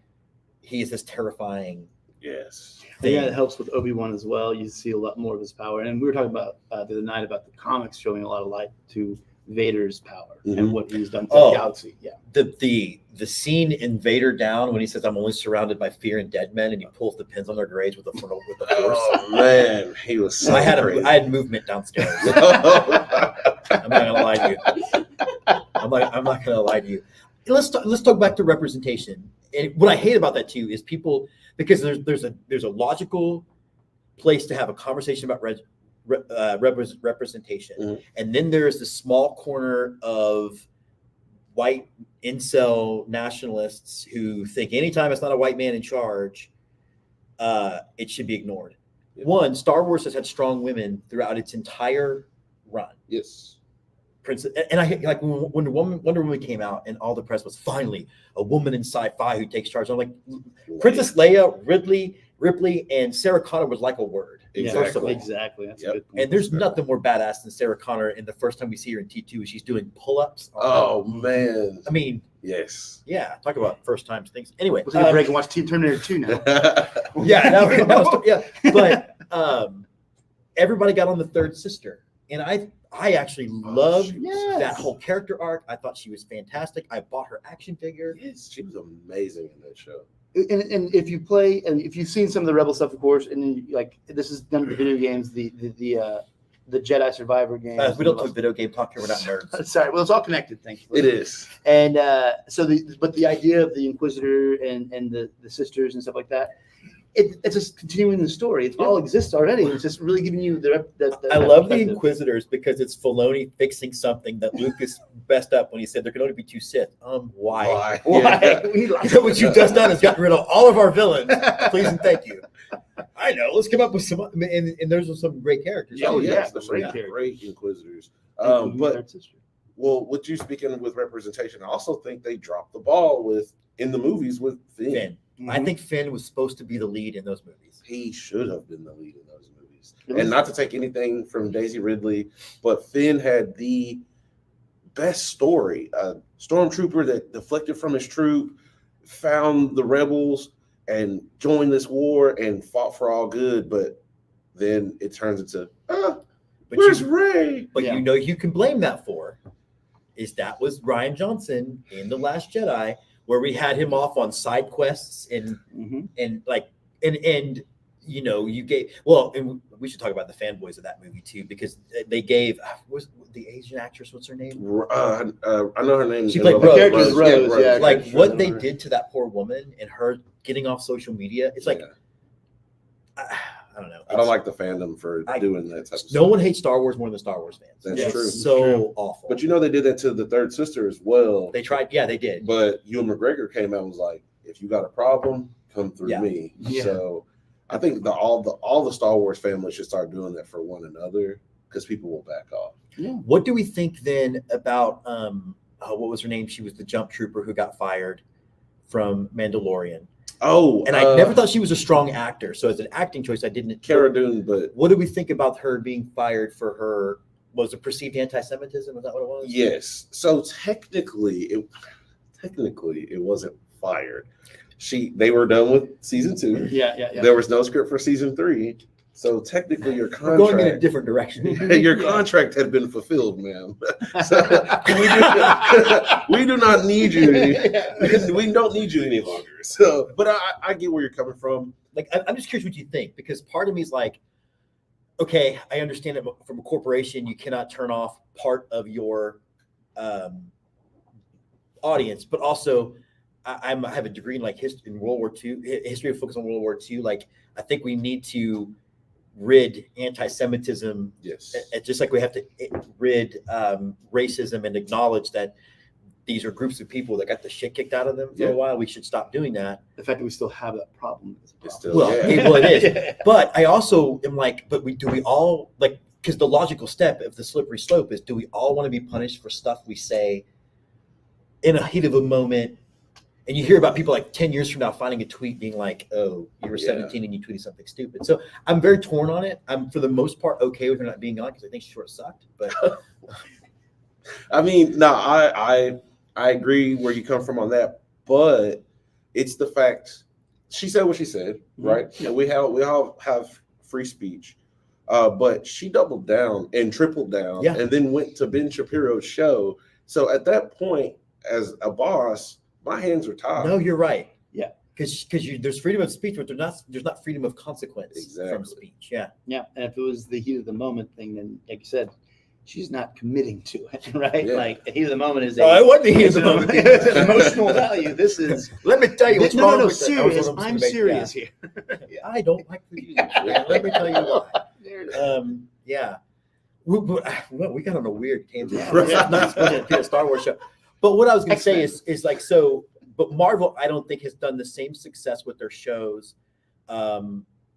Speaker 2: he is this terrifying
Speaker 4: Yes.
Speaker 2: thing.
Speaker 3: Yeah, it helps with Obi-Wan as well. You see a lot more of his power. And we were talking about the other night about the comics showing a lot of light to Vader's power
Speaker 4: Mhm.
Speaker 3: and what he's done to
Speaker 2: Oh.
Speaker 3: the galaxy. Yeah.
Speaker 2: The scene in Vader Down when he says, "I'm only surrounded by fear and dead men," and he pulls the pins on their graves with the force.
Speaker 4: Oh man, he was so
Speaker 2: I
Speaker 4: crazy.
Speaker 2: had movement downstairs. I'm not gonna lie to you. I'm not gonna lie to you. Let's talk back to representation. And what I hate about that too is people, because there's a logical place to have a conversation about representation,
Speaker 4: Mhm.
Speaker 2: and then there is this small corner of white incel nationalists who think anytime it's not a white man in charge, it should be ignored. One, Star Wars has had strong women throughout its entire run.
Speaker 4: Yes.
Speaker 2: Princess, and I like when Wonder Woman came out, and all the press was finally a woman in sci-fi who takes charge. I'm like, Princess Leia, Ripley, and Sarah Connor was like a word.
Speaker 4: Exactly.
Speaker 3: Exactly. That's
Speaker 4: Yep.
Speaker 3: a good point.
Speaker 2: And there's nothing more badass than Sarah Connor. And the first time we see her in T2, she's doing pull-ups.
Speaker 4: Oh man.
Speaker 2: I mean,
Speaker 4: Yes.
Speaker 2: yeah. Talk about first times things. Anyway,
Speaker 3: We'll take a break and watch Team Terminator 2 now.
Speaker 2: yeah. But everybody got on the third sister, and I actually loved that whole character arc. I thought she was fantastic. I bought her action figure.
Speaker 4: Yes, she was amazing in that show.
Speaker 3: And if you play, and if you've seen some of the Rebel stuff, of course, and then like this is done with the video games, the Jedi Survivor game.
Speaker 2: We don't do video game talk here. We're not nerds.
Speaker 3: Sorry, well, it's all connected. Thank you.
Speaker 4: It is.
Speaker 3: And so the idea of the Inquisitor and the sisters and stuff like that, it's just continuing the story. It all exists already. It's just really giving you the
Speaker 2: I love the Inquisitors because it's Filoni fixing something that Lucas messed up when he said there can only be 2 Sith. Why?
Speaker 3: Why?
Speaker 2: What you've just done is gotten rid of all of our villains. Please and thank you. I know. Let's come up with some, and there's some great characters.
Speaker 3: Oh, yeah,
Speaker 4: great Inquisitors.
Speaker 3: But
Speaker 4: Well, with you speaking with representation, I also think they dropped the ball in the movies with Finn.
Speaker 2: I think Finn was supposed to be the lead in those movies.
Speaker 4: He should have been the lead in those movies. And not to take anything from Daisy Ridley, but Finn had the best story. A stormtrooper that deflected from his troop, found the rebels, and joined this war and fought for all good. But then it turns into, where's Rey?
Speaker 2: But you can blame that for is that was Rian Johnson in The Last Jedi, where we had him off on side quests and you gave and we should talk about the fanboys of that movie too, because they gave was the Asian actress, what's her name?
Speaker 4: I know her name.
Speaker 2: She played
Speaker 3: Rose.
Speaker 2: Rose. Like what they did to that poor woman and her getting off social media. It's like I don't know.
Speaker 4: I don't like the fandom for doing that type of stuff.
Speaker 2: No one hates Star Wars more than the Star Wars fans.
Speaker 4: That's true.
Speaker 2: So awful.
Speaker 4: But they did that to the third sister as well.
Speaker 2: They tried. Yeah, they did.
Speaker 4: But Ewan McGregor came out and was like, if you got a problem, come through me.
Speaker 3: Yeah.
Speaker 4: So I think all the Star Wars family should start doing that for one another, because people will back off.
Speaker 3: Yeah.
Speaker 2: What do we think then about what was her name? She was the jump trooper who got fired from Mandalorian.
Speaker 4: Oh,
Speaker 2: and I never thought she was a strong actor. So as an acting choice, I didn't.
Speaker 4: Cara Dune, but
Speaker 2: what do we think about her being fired for her? Was it perceived anti-Semitism? Was that what it was?
Speaker 4: Yes. So technically, it wasn't fired. They were done with season 2.
Speaker 3: Yeah.
Speaker 4: There was no script for season 3. So technically, your contract
Speaker 2: going in a different direction.
Speaker 4: Your contract had been fulfilled, ma'am. So we do not need you. We don't need you any longer. So, but I get where you're coming from.
Speaker 2: Like, I'm just curious what you think, because part of me is like, okay, I understand that from a corporation, you cannot turn off part of your audience, but also I have a degree in history in World War II, history of focus on World War II. Like, I think we need to rid anti-Semitism,
Speaker 4: yes,
Speaker 2: just like we have to rid racism and acknowledge that these are groups of people that got the shit kicked out of them for a while. We should stop doing that.
Speaker 3: The fact that we still have that problem is a problem.
Speaker 2: Well, it is. But I also am like, do we all because the logical step of the slippery slope is, do we all want to be punished for stuff we say in a heat of a moment? And you hear about people 10 years from now finding a tweet being like, oh, you were 17 and you tweeted something stupid. So I'm very torn on it. I'm, for the most part, okay with her not being on, because I think she sort of sucked. But
Speaker 4: I mean, no, I agree where you come from on that. But it's the fact she said what she said, right? And we all have free speech. But she doubled down and tripled down and then went to Ben Shapiro's show. So at that point, as a boss, my hands are tied.
Speaker 2: No, you're right.
Speaker 3: Yeah,
Speaker 2: because there's freedom of speech, but there's not freedom of consequence from speech. Yeah.
Speaker 3: And if it was the heat of the moment thing, then like you said, she's not committing to it, right?
Speaker 4: Yeah.
Speaker 3: Like the heat of the moment is
Speaker 2: it wasn't the heat of the moment.
Speaker 3: It's an emotional value. This is.
Speaker 2: Let me tell you what's wrong.
Speaker 3: No,
Speaker 2: with
Speaker 3: serious. I'm serious here.
Speaker 2: I don't like the music. Let me tell you why. Yeah. We got on a weird tangent. Not supposed to be a Star Wars show. But what I was going to say is but Marvel, I don't think, has done the same success with their shows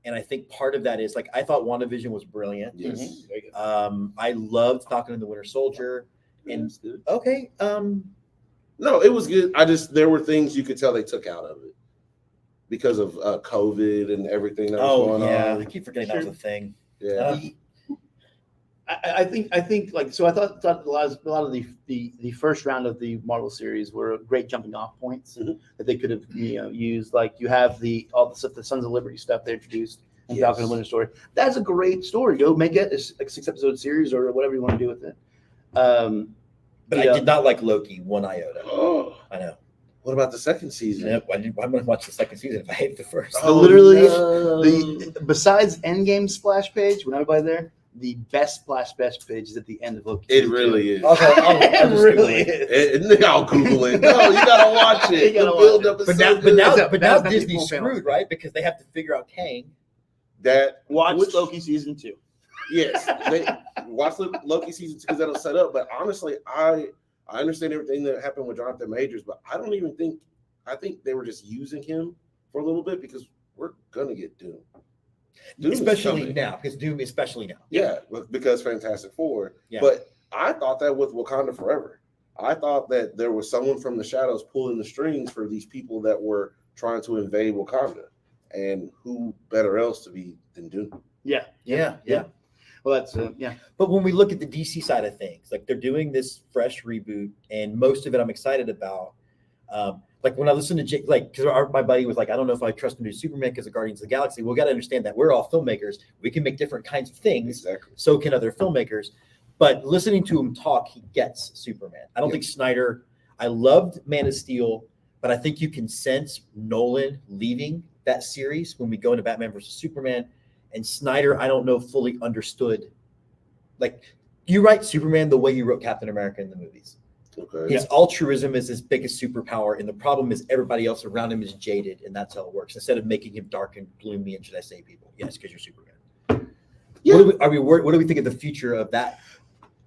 Speaker 2: And I think part of that is like, I thought WandaVision was brilliant.
Speaker 4: Yes.
Speaker 2: I loved Falcon and the Winter Soldier. And okay.
Speaker 4: No, it was good. There were things you could tell they took out of it because of COVID and everything that was going on.
Speaker 2: I keep forgetting that was a thing.
Speaker 4: Yeah.
Speaker 3: I think like so. I thought a lot of the first round of the Marvel series were great jumping off points that they could have used. Like you have all the stuff, the Sons of Liberty stuff they introduced in Falcon and Winter Story. That's a great story. Go make it a 6-episode series or whatever you want to do with it.
Speaker 2: But I did not like Loki one iota.
Speaker 4: Oh,
Speaker 2: I know.
Speaker 4: what about the second season?
Speaker 2: Yeah, why am I going to watch the second season if I hate the first?
Speaker 3: Besides Endgame splash page, when everybody there, the best splash page is at the end of Loki.
Speaker 4: It really is.
Speaker 3: It really is.
Speaker 4: I'll Google it. No, you gotta watch it.
Speaker 2: But now Disney's screwed, right? Because they have to figure out Kang.
Speaker 3: Watch Loki season 2.
Speaker 4: Yes, they watch Loki season 2 because that'll set up. But honestly, I understand everything that happened with Jonathan Majors, but I don't even think. I think they were just using him for a little bit because we're gonna get Doom.
Speaker 2: Especially now, because Doom, especially now.
Speaker 4: Yeah, because Fantastic Four.
Speaker 2: Yeah.
Speaker 4: But I thought that with Wakanda Forever. I thought that there was someone from the shadows pulling the strings for these people that were trying to invade Wakanda. And who better else to be than Doom?
Speaker 2: Yeah.
Speaker 3: Well, that's
Speaker 2: But when we look at the DC side of things, like they're doing this fresh reboot, and most of it I'm excited about. Like when I listen to Jake, like because my buddy was like, I don't know if I trust him to do Superman because of Guardians of the Galaxy. Well, we got to understand that we're all filmmakers. We can make different kinds of things.
Speaker 4: Exactly.
Speaker 2: So can other filmmakers. But listening to him talk, he gets Superman. I don't think Snyder. I loved Man of Steel, but I think you can sense Nolan leaving that series when we go into Batman versus Superman, and Snyder, I don't know, fully understood. Like you write Superman the way you wrote Captain America in the movies.
Speaker 4: Okay.
Speaker 2: His altruism is his biggest superpower, and the problem is everybody else around him is jaded, and that's how it works. Instead of making him dark and gloomy, and should I say people? Yes, because you're Superman. Yeah. What do we think of the future of that?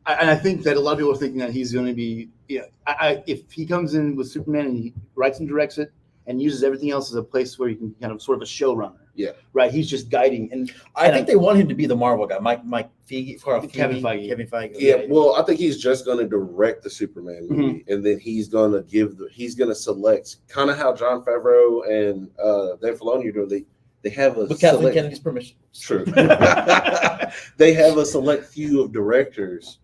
Speaker 3: And I think that a lot of people are thinking that he's going to be, if he comes in with Superman and he writes and directs it and uses everything else as a place where he can kind of sort of a showrunner.
Speaker 4: Yeah.
Speaker 3: Right. He's just guiding. And
Speaker 2: I think they want him to be the Marvel guy. Mike Feige,
Speaker 3: Kevin Feige.
Speaker 4: Yeah. Well, I think he's just going to direct the Superman movie, and then he's going to select kind of how Jon Favreau and Dave Filoni are doing. They have a
Speaker 2: with Kathleen Kennedy's permission.
Speaker 4: True. They have a select few of directors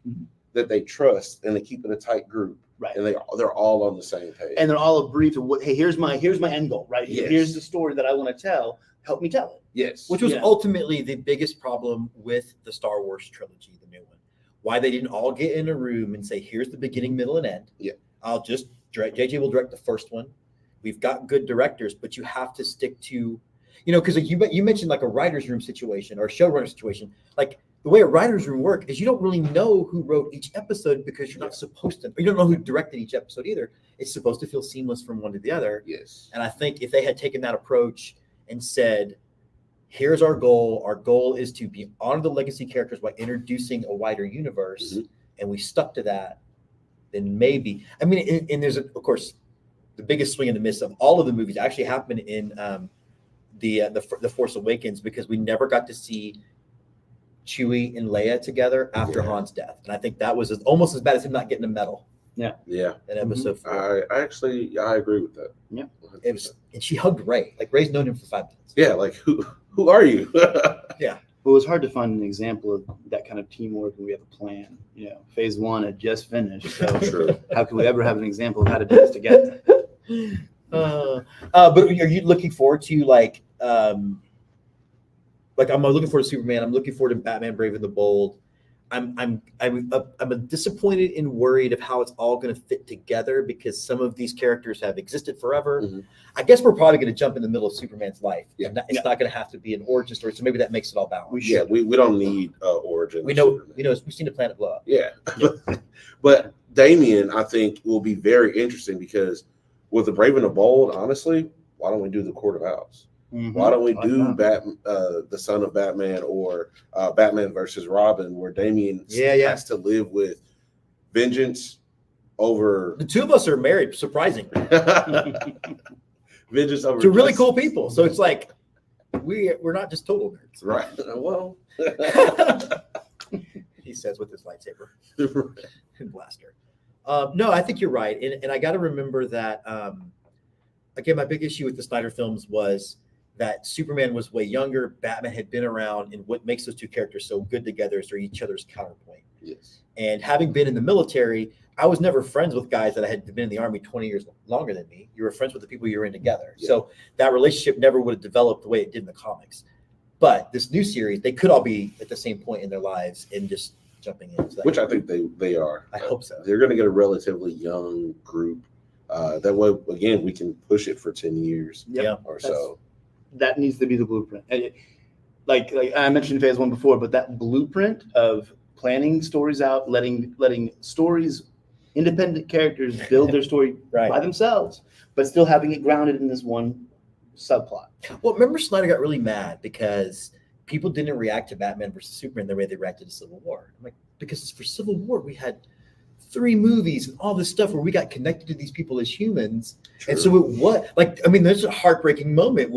Speaker 4: that they trust, and they keep it a tight group.
Speaker 3: Right.
Speaker 4: And they're all on the same page.
Speaker 3: And they're all briefed of what, hey, here's my end goal, right?
Speaker 4: Yes.
Speaker 3: Here's the story that I want to tell. Help me tell it.
Speaker 4: Yes.
Speaker 2: Which was ultimately the biggest problem with the Star Wars trilogy, the new one. Why they didn't all get in a room and say, here's the beginning, middle, and end.
Speaker 4: Yeah.
Speaker 2: I'll just direct. JJ will direct the first one. We've got good directors, but you have to stick to, because you mentioned like a writer's room situation or a showrunner situation. Like the way a writer's room work is you don't really know who wrote each episode because you're not supposed to. You don't know who directed each episode either. It's supposed to feel seamless from one to the other.
Speaker 4: Yes.
Speaker 2: And I think if they had taken that approach and said, here's our goal. Our goal is to honor the legacy characters by introducing a wider universe, and we stuck to that, then maybe. I mean, and there's, of course, the biggest swing and the miss of all of the movies actually happened in the Force Awakens, because we never got to see Chewie and Leia together after Han's death. And I think that was almost as bad as him not getting a medal.
Speaker 3: Yeah.
Speaker 2: In episode 4.
Speaker 4: I agree with that.
Speaker 3: Yeah.
Speaker 2: It was, and she hugged Rey. Like Rey's known him for 5 minutes.
Speaker 4: Yeah, like who are you?
Speaker 2: Yeah.
Speaker 3: Well, it was hard to find an example of that kind of teamwork when we have a plan. Phase 1 had just finished. So
Speaker 4: True.
Speaker 3: How can we ever have an example of how to do this together?
Speaker 2: But are you looking forward to like I'm looking forward to Superman. I'm looking forward to Batman: Brave and the Bold. I'm disappointed and worried of how it's all going to fit together, because some of these characters have existed forever. I guess we're probably going to jump in the middle of Superman's life.
Speaker 4: Yeah.
Speaker 2: It's not going to have to be an origin story, so maybe that makes it all balanced.
Speaker 4: We don't need origin.
Speaker 2: We know we've seen the planet blow up.
Speaker 4: Yeah. But Damien, I think, will be very interesting, because with the Brave and the Bold, honestly, why don't we do the Court of Owls? Why don't we do the Son of Batman, or Batman versus Robin, where Damien has to live with vengeance over.
Speaker 2: The two of us are married, surprisingly.
Speaker 4: Vengeance over
Speaker 2: to really cool people. So it's like, we're not just total nerds.
Speaker 4: Right. Well,
Speaker 2: He says with his lightsaber and blaster. No, I think you're right, and I got to remember that. Again, my big issue with the Snyder films was that Superman was way younger, Batman had been around, and what makes those two characters so good together is they're each other's counterpoint.
Speaker 4: yes.
Speaker 2: And having been in the military, I was never friends with guys that had been in the Army 20 years longer than me. You were friends with the people you were in together.
Speaker 4: Yeah.
Speaker 2: So that relationship never would have developed the way it did in the comics. But this new series, they could all be at the same point in their lives and just jumping in. So
Speaker 4: Which I think they are.
Speaker 2: I hope so.
Speaker 4: They're going to get a relatively young group. That way, again, we can push it for 10 years
Speaker 2: Yeah.
Speaker 4: or so.
Speaker 3: That needs to be the blueprint. Like I mentioned Phase 1 before, but that blueprint of planning stories out, letting stories, independent characters build their story
Speaker 2: Right.
Speaker 3: by themselves, but still having it grounded in this one subplot.
Speaker 2: Well, remember Snyder got really mad because people didn't react to Batman versus Superman the way they reacted to Civil War. I'm like, because for Civil War, we had 3 movies and all this stuff where we got connected to these people as humans.
Speaker 4: True.
Speaker 2: And so there's a heartbreaking moment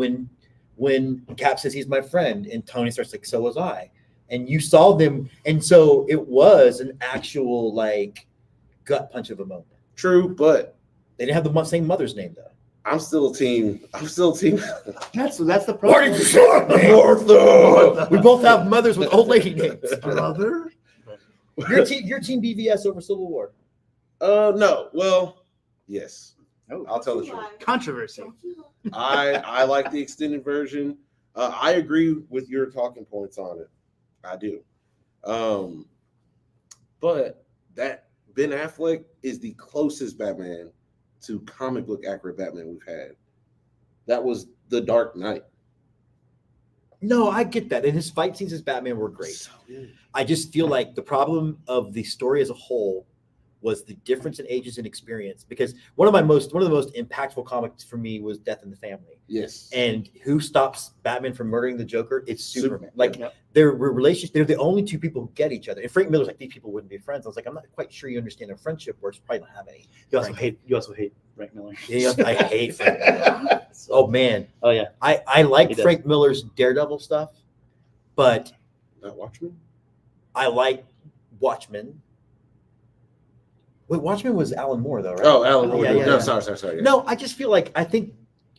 Speaker 2: when Cap says he's my friend and Tony starts like, so was I. And you saw them. And so it was an actual like gut punch of a moment.
Speaker 4: True, but
Speaker 2: They didn't have the same mother's name though.
Speaker 4: I'm still team.
Speaker 3: That's the problem.
Speaker 2: Marty
Speaker 4: Martha.
Speaker 2: We both have mothers with old lady names.
Speaker 3: Brother.
Speaker 2: Your team BVS over Civil War.
Speaker 4: No. Well, yes.
Speaker 3: Oh,
Speaker 4: I'll tell the truth.
Speaker 3: controversy.
Speaker 4: I like the extended version. I agree with your talking points on it. I do. But that Ben Affleck is the closest Batman to comic book accurate Batman we've had. That was The Dark Knight.
Speaker 2: No, I get that. And his fight scenes as Batman were great.
Speaker 4: So good.
Speaker 2: I just feel like the problem of the story as a whole was the difference in ages and experience. Because one of the most impactful comics for me was Death in the Family.
Speaker 4: Yes.
Speaker 2: And who stops Batman from murdering the Joker? It's Superman. Like
Speaker 3: Yep.
Speaker 2: their relationship, they're the only two people who get each other. And Frank Miller's like, these people wouldn't be friends. I was like, I'm not quite sure you understand how friendship works. Probably don't have any.
Speaker 3: You also hate Frank Miller.
Speaker 2: Yeah, I hate Frank Miller. Oh man.
Speaker 3: Oh yeah.
Speaker 2: I like
Speaker 3: He does.
Speaker 2: Frank Miller's Daredevil stuff, but
Speaker 4: Not Watchmen?
Speaker 2: I like Watchmen. Wait, Watchmen was Alan Moore though, right?
Speaker 4: Oh, Alan Moore.
Speaker 2: Yeah,
Speaker 4: no,
Speaker 2: yeah.
Speaker 4: sorry. Yeah.
Speaker 2: No, I just feel like I think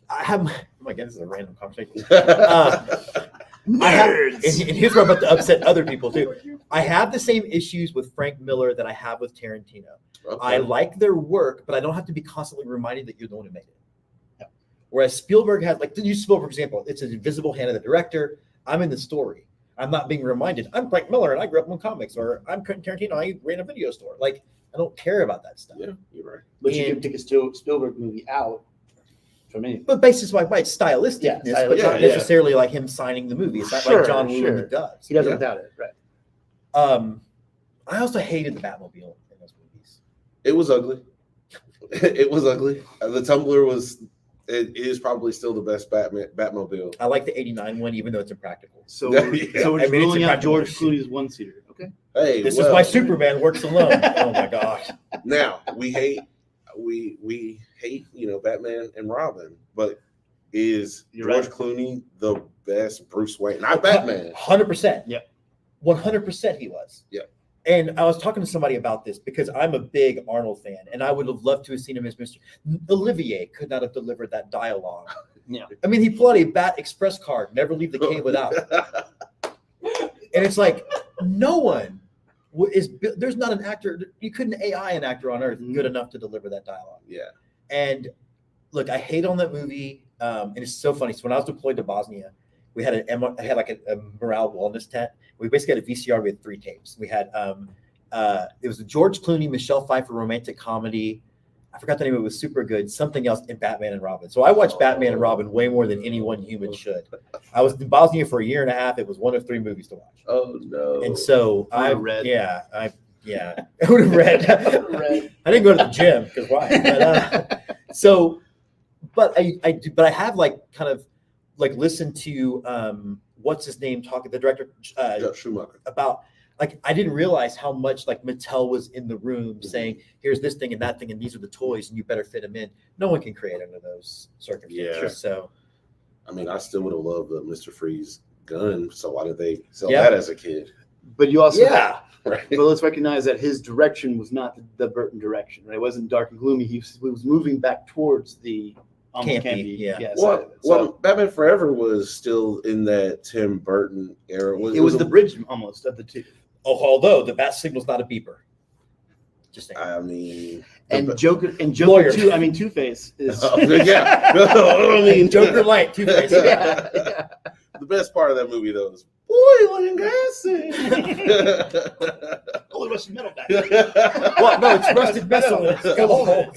Speaker 2: I have. Oh my god, this is a random conversation. I have, and here's where I'm about to upset other people too. I have the same issues with Frank Miller that I have with Tarantino.
Speaker 4: Okay.
Speaker 2: I like their work, but I don't have to be constantly reminded that you're the one who made it. Yeah. Whereas Spielberg has, like, use Spielberg for example, it's an invisible hand of the director. I'm in the story. I'm not being reminded. I'm Frank Miller and I grew up in comics, or I'm Quentin Tarantino. I ran a video store. Like, I don't care about that stuff.
Speaker 4: Yeah, you're right.
Speaker 3: But you
Speaker 2: And-
Speaker 3: can take a Spielberg movie out from anything.
Speaker 2: But basis by it's stylistic,
Speaker 3: Yeah,
Speaker 2: but
Speaker 3: stylistic,
Speaker 2: not
Speaker 4: yeah.
Speaker 2: necessarily like him signing the movie. It's not
Speaker 3: Sure,
Speaker 2: like John Woo
Speaker 3: sure.
Speaker 2: does.
Speaker 3: He does it
Speaker 4: Yeah.
Speaker 3: without it, right?
Speaker 2: I also hated the Batmobile in those movies.
Speaker 4: It was ugly. It was ugly. The Tumbler was. It is probably still the best Batmobile.
Speaker 2: I like the '89 one, even though it's impractical.
Speaker 3: So,
Speaker 4: Yeah.
Speaker 3: so we're
Speaker 2: I
Speaker 3: just
Speaker 2: mean, it's
Speaker 3: ruling out
Speaker 2: impractical.
Speaker 3: George Clooney's one-seater. Okay.
Speaker 4: Hey,
Speaker 2: This
Speaker 4: well,
Speaker 2: is why Superman works alone. Oh my gosh.
Speaker 4: Now we hate Batman and Robin, but is
Speaker 3: You're
Speaker 4: George
Speaker 3: right.
Speaker 4: Clooney the best Bruce Wayne? Not Batman.
Speaker 2: 100%.
Speaker 3: Yep.
Speaker 2: 100% he was.
Speaker 4: Yep.
Speaker 2: And I was talking to somebody about this because I'm a big Arnold fan, and I would have loved to have seen him as Mr. Olivier could not have delivered that dialogue.
Speaker 3: Yeah.
Speaker 2: I mean, he pulled out a Bat Express card, never leave the cave without. And it's like, no one there's not an actor, you couldn't AI an actor on earth good enough to deliver that dialogue.
Speaker 4: Yeah.
Speaker 2: And look, I hate on that movie. And it's so funny. So when I was deployed to Bosnia, we had I had like a morale wellness tent. We basically had a VCR. We had 3 tapes. We had it was a George Clooney, Michelle Pfeiffer romantic comedy. I forgot the name of it. Was super good. Something else in Batman and Robin. So I watched Batman and Robin way more than any one human should. I was in Bosnia for a year and a half. It was one of 3 movies to watch.
Speaker 4: Oh no.
Speaker 2: And so I
Speaker 3: would've read.
Speaker 2: I would have read. I didn't go to the gym because why? But, I have like kind of like listened to what's his name talking, the director
Speaker 4: Schumacher.
Speaker 2: about, like, I didn't realize how much like Mattel was in the room saying, here's this thing and that thing and these are the toys and you better fit them in. No one can create under those circumstances.
Speaker 4: Yeah.
Speaker 2: So
Speaker 4: I mean, I still would have loved the Mr. Freeze gun. So why did they sell
Speaker 2: Yeah.
Speaker 4: that as a kid?
Speaker 3: But you also
Speaker 4: Right.
Speaker 3: But let's recognize that his direction was not the Burton direction. Right? It wasn't dark and gloomy. He was moving back towards the almost
Speaker 2: Campy, yeah.
Speaker 3: side
Speaker 4: Well,
Speaker 3: of it. So
Speaker 4: Batman Forever was still in that Tim Burton era.
Speaker 3: it was the bridge almost of the two.
Speaker 2: Oh, although the bat signal's not a beeper. Just saying.
Speaker 4: I mean,
Speaker 3: And Joker
Speaker 2: Lawyer.
Speaker 3: too. I mean, Two-Face is
Speaker 4: yeah. I mean,
Speaker 2: Joker Light, Two-Face.
Speaker 3: yeah, yeah.
Speaker 4: The best part of that movie, though, is boiling acid.
Speaker 3: Oh, the Russian metal back.
Speaker 2: Well, no, it's rusted metal.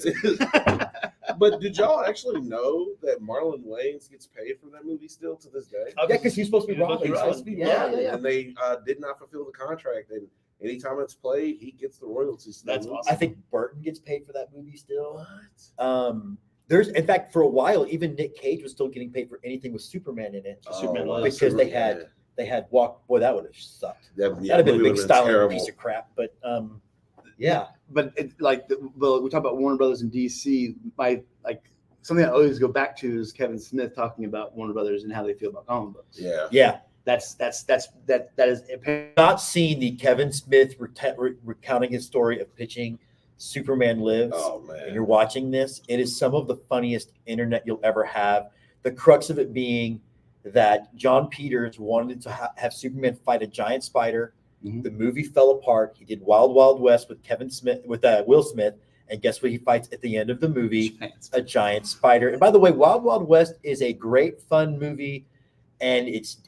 Speaker 4: But did y'all actually know that Marlon Wayans gets paid for that movie still to this day?
Speaker 2: Yeah, because he's supposed to be Robin.
Speaker 4: He's
Speaker 2: Right?
Speaker 4: supposed to be
Speaker 3: Yeah,
Speaker 4: Marlon,
Speaker 3: yeah, yeah.
Speaker 4: and they did not fulfill the contract. And anytime it's played, he gets the royalties.
Speaker 3: That's
Speaker 4: movie.
Speaker 3: awesome.
Speaker 2: I think Burton gets paid for that movie still. There's, in fact, for a while, even Nick Cage was still getting paid for anything with Superman in it.
Speaker 3: Superman
Speaker 4: wow.
Speaker 3: Lives.
Speaker 2: Because they had walk. Boy, that would have sucked.
Speaker 4: That,
Speaker 2: That'd have been a
Speaker 4: movie
Speaker 2: big
Speaker 4: would've been
Speaker 2: styling
Speaker 4: terrible.
Speaker 2: piece of crap. But yeah,
Speaker 3: But we talk about Warner Brothers in DC. Something I always go back to is Kevin Smith talking about Warner Brothers and how they feel about comic books.
Speaker 4: Yeah.
Speaker 2: yeah.
Speaker 3: That is
Speaker 2: Not seen the Kevin Smith recounting his story of pitching Superman Lives.
Speaker 4: Oh
Speaker 2: And
Speaker 4: man.
Speaker 2: you're watching this, it is some of the funniest internet you'll ever have. The crux of it being that John Peters wanted to have Superman fight a giant spider.
Speaker 3: Mhm.
Speaker 2: The movie fell apart. He did Wild Wild West with Will Smith, and guess what he fights at the end of the movie? A giant spider. And by the way, Wild Wild West is a great fun movie, and it's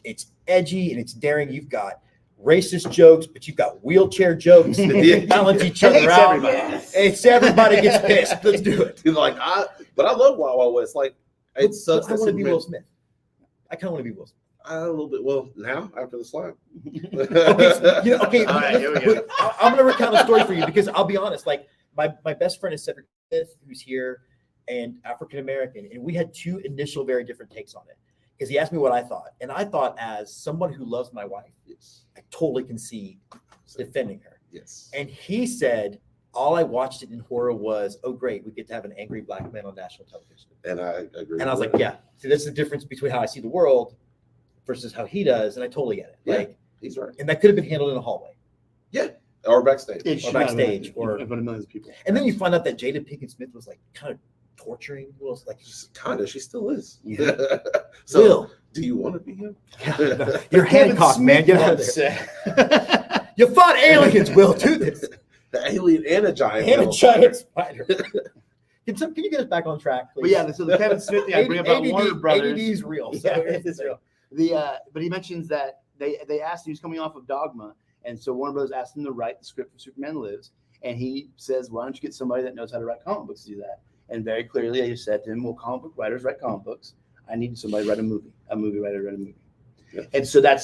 Speaker 2: edgy and it's daring. You've got racist jokes, but you've got wheelchair jokes that balance each other
Speaker 3: It's
Speaker 2: out.
Speaker 3: everybody.
Speaker 2: It's everybody gets pissed. Let's do it.
Speaker 4: But I love Wild Wild West. Like, it sucks
Speaker 2: I
Speaker 4: that
Speaker 2: want to be
Speaker 4: Superman-
Speaker 2: Will Smith. I kind of want to be Will Smith.
Speaker 4: A little bit. Well, now after the slap.
Speaker 2: Okay.
Speaker 3: All right, here we go.
Speaker 2: I'm going to recount a story for you because I'll be honest. Like my best friend is Cedric Smith, who's here and African American, and we had two initial very different takes on it because he asked me what I thought, and I thought as someone who loves my wife,
Speaker 4: Yes.
Speaker 2: I totally can see defending her.
Speaker 4: Yes.
Speaker 2: And he said, all I watched it in horror was, oh great, we get to have an angry black man on national television.
Speaker 4: And I agree.
Speaker 2: And I was
Speaker 4: with
Speaker 2: like,
Speaker 4: that.
Speaker 2: yeah. See, that's the difference between how I see the world versus how he does, and I totally get it.
Speaker 4: Yeah.
Speaker 2: Like,
Speaker 4: He's right.
Speaker 2: and that could have been handled in a hallway.
Speaker 4: Or backstage.
Speaker 3: It should
Speaker 2: backstage,
Speaker 3: not
Speaker 2: or-
Speaker 3: in front of millions of people.
Speaker 2: And then you find out that Jada Pinkett Smith was like kind of torturing Will. Like,
Speaker 4: Kinda. She still is.
Speaker 3: Yeah.
Speaker 4: So,
Speaker 2: Will,
Speaker 4: do you want to be him?
Speaker 2: you're Hancock, man. Get out of there. You fought aliens, Will. Do this.
Speaker 4: The alien and a giant.
Speaker 2: And a
Speaker 4: metal
Speaker 2: giant
Speaker 4: spider.
Speaker 2: spider. Can you get us back on track, please?
Speaker 3: But yeah, so the Kevin Smith thing I bring up about Warner Brothers.
Speaker 2: ADD is real. So
Speaker 3: Yeah, it is real. But he mentions that they asked him, he was coming off of Dogma, and so Warner Brothers asked him to write the script for Superman Lives, and he says, "Why don't you get somebody that knows how to write comic books to do that?" And very clearly, I just said to him, "Well, comic book writers write comic books. I need somebody to write a movie writer to write a movie."
Speaker 4: Yeah.
Speaker 3: And so that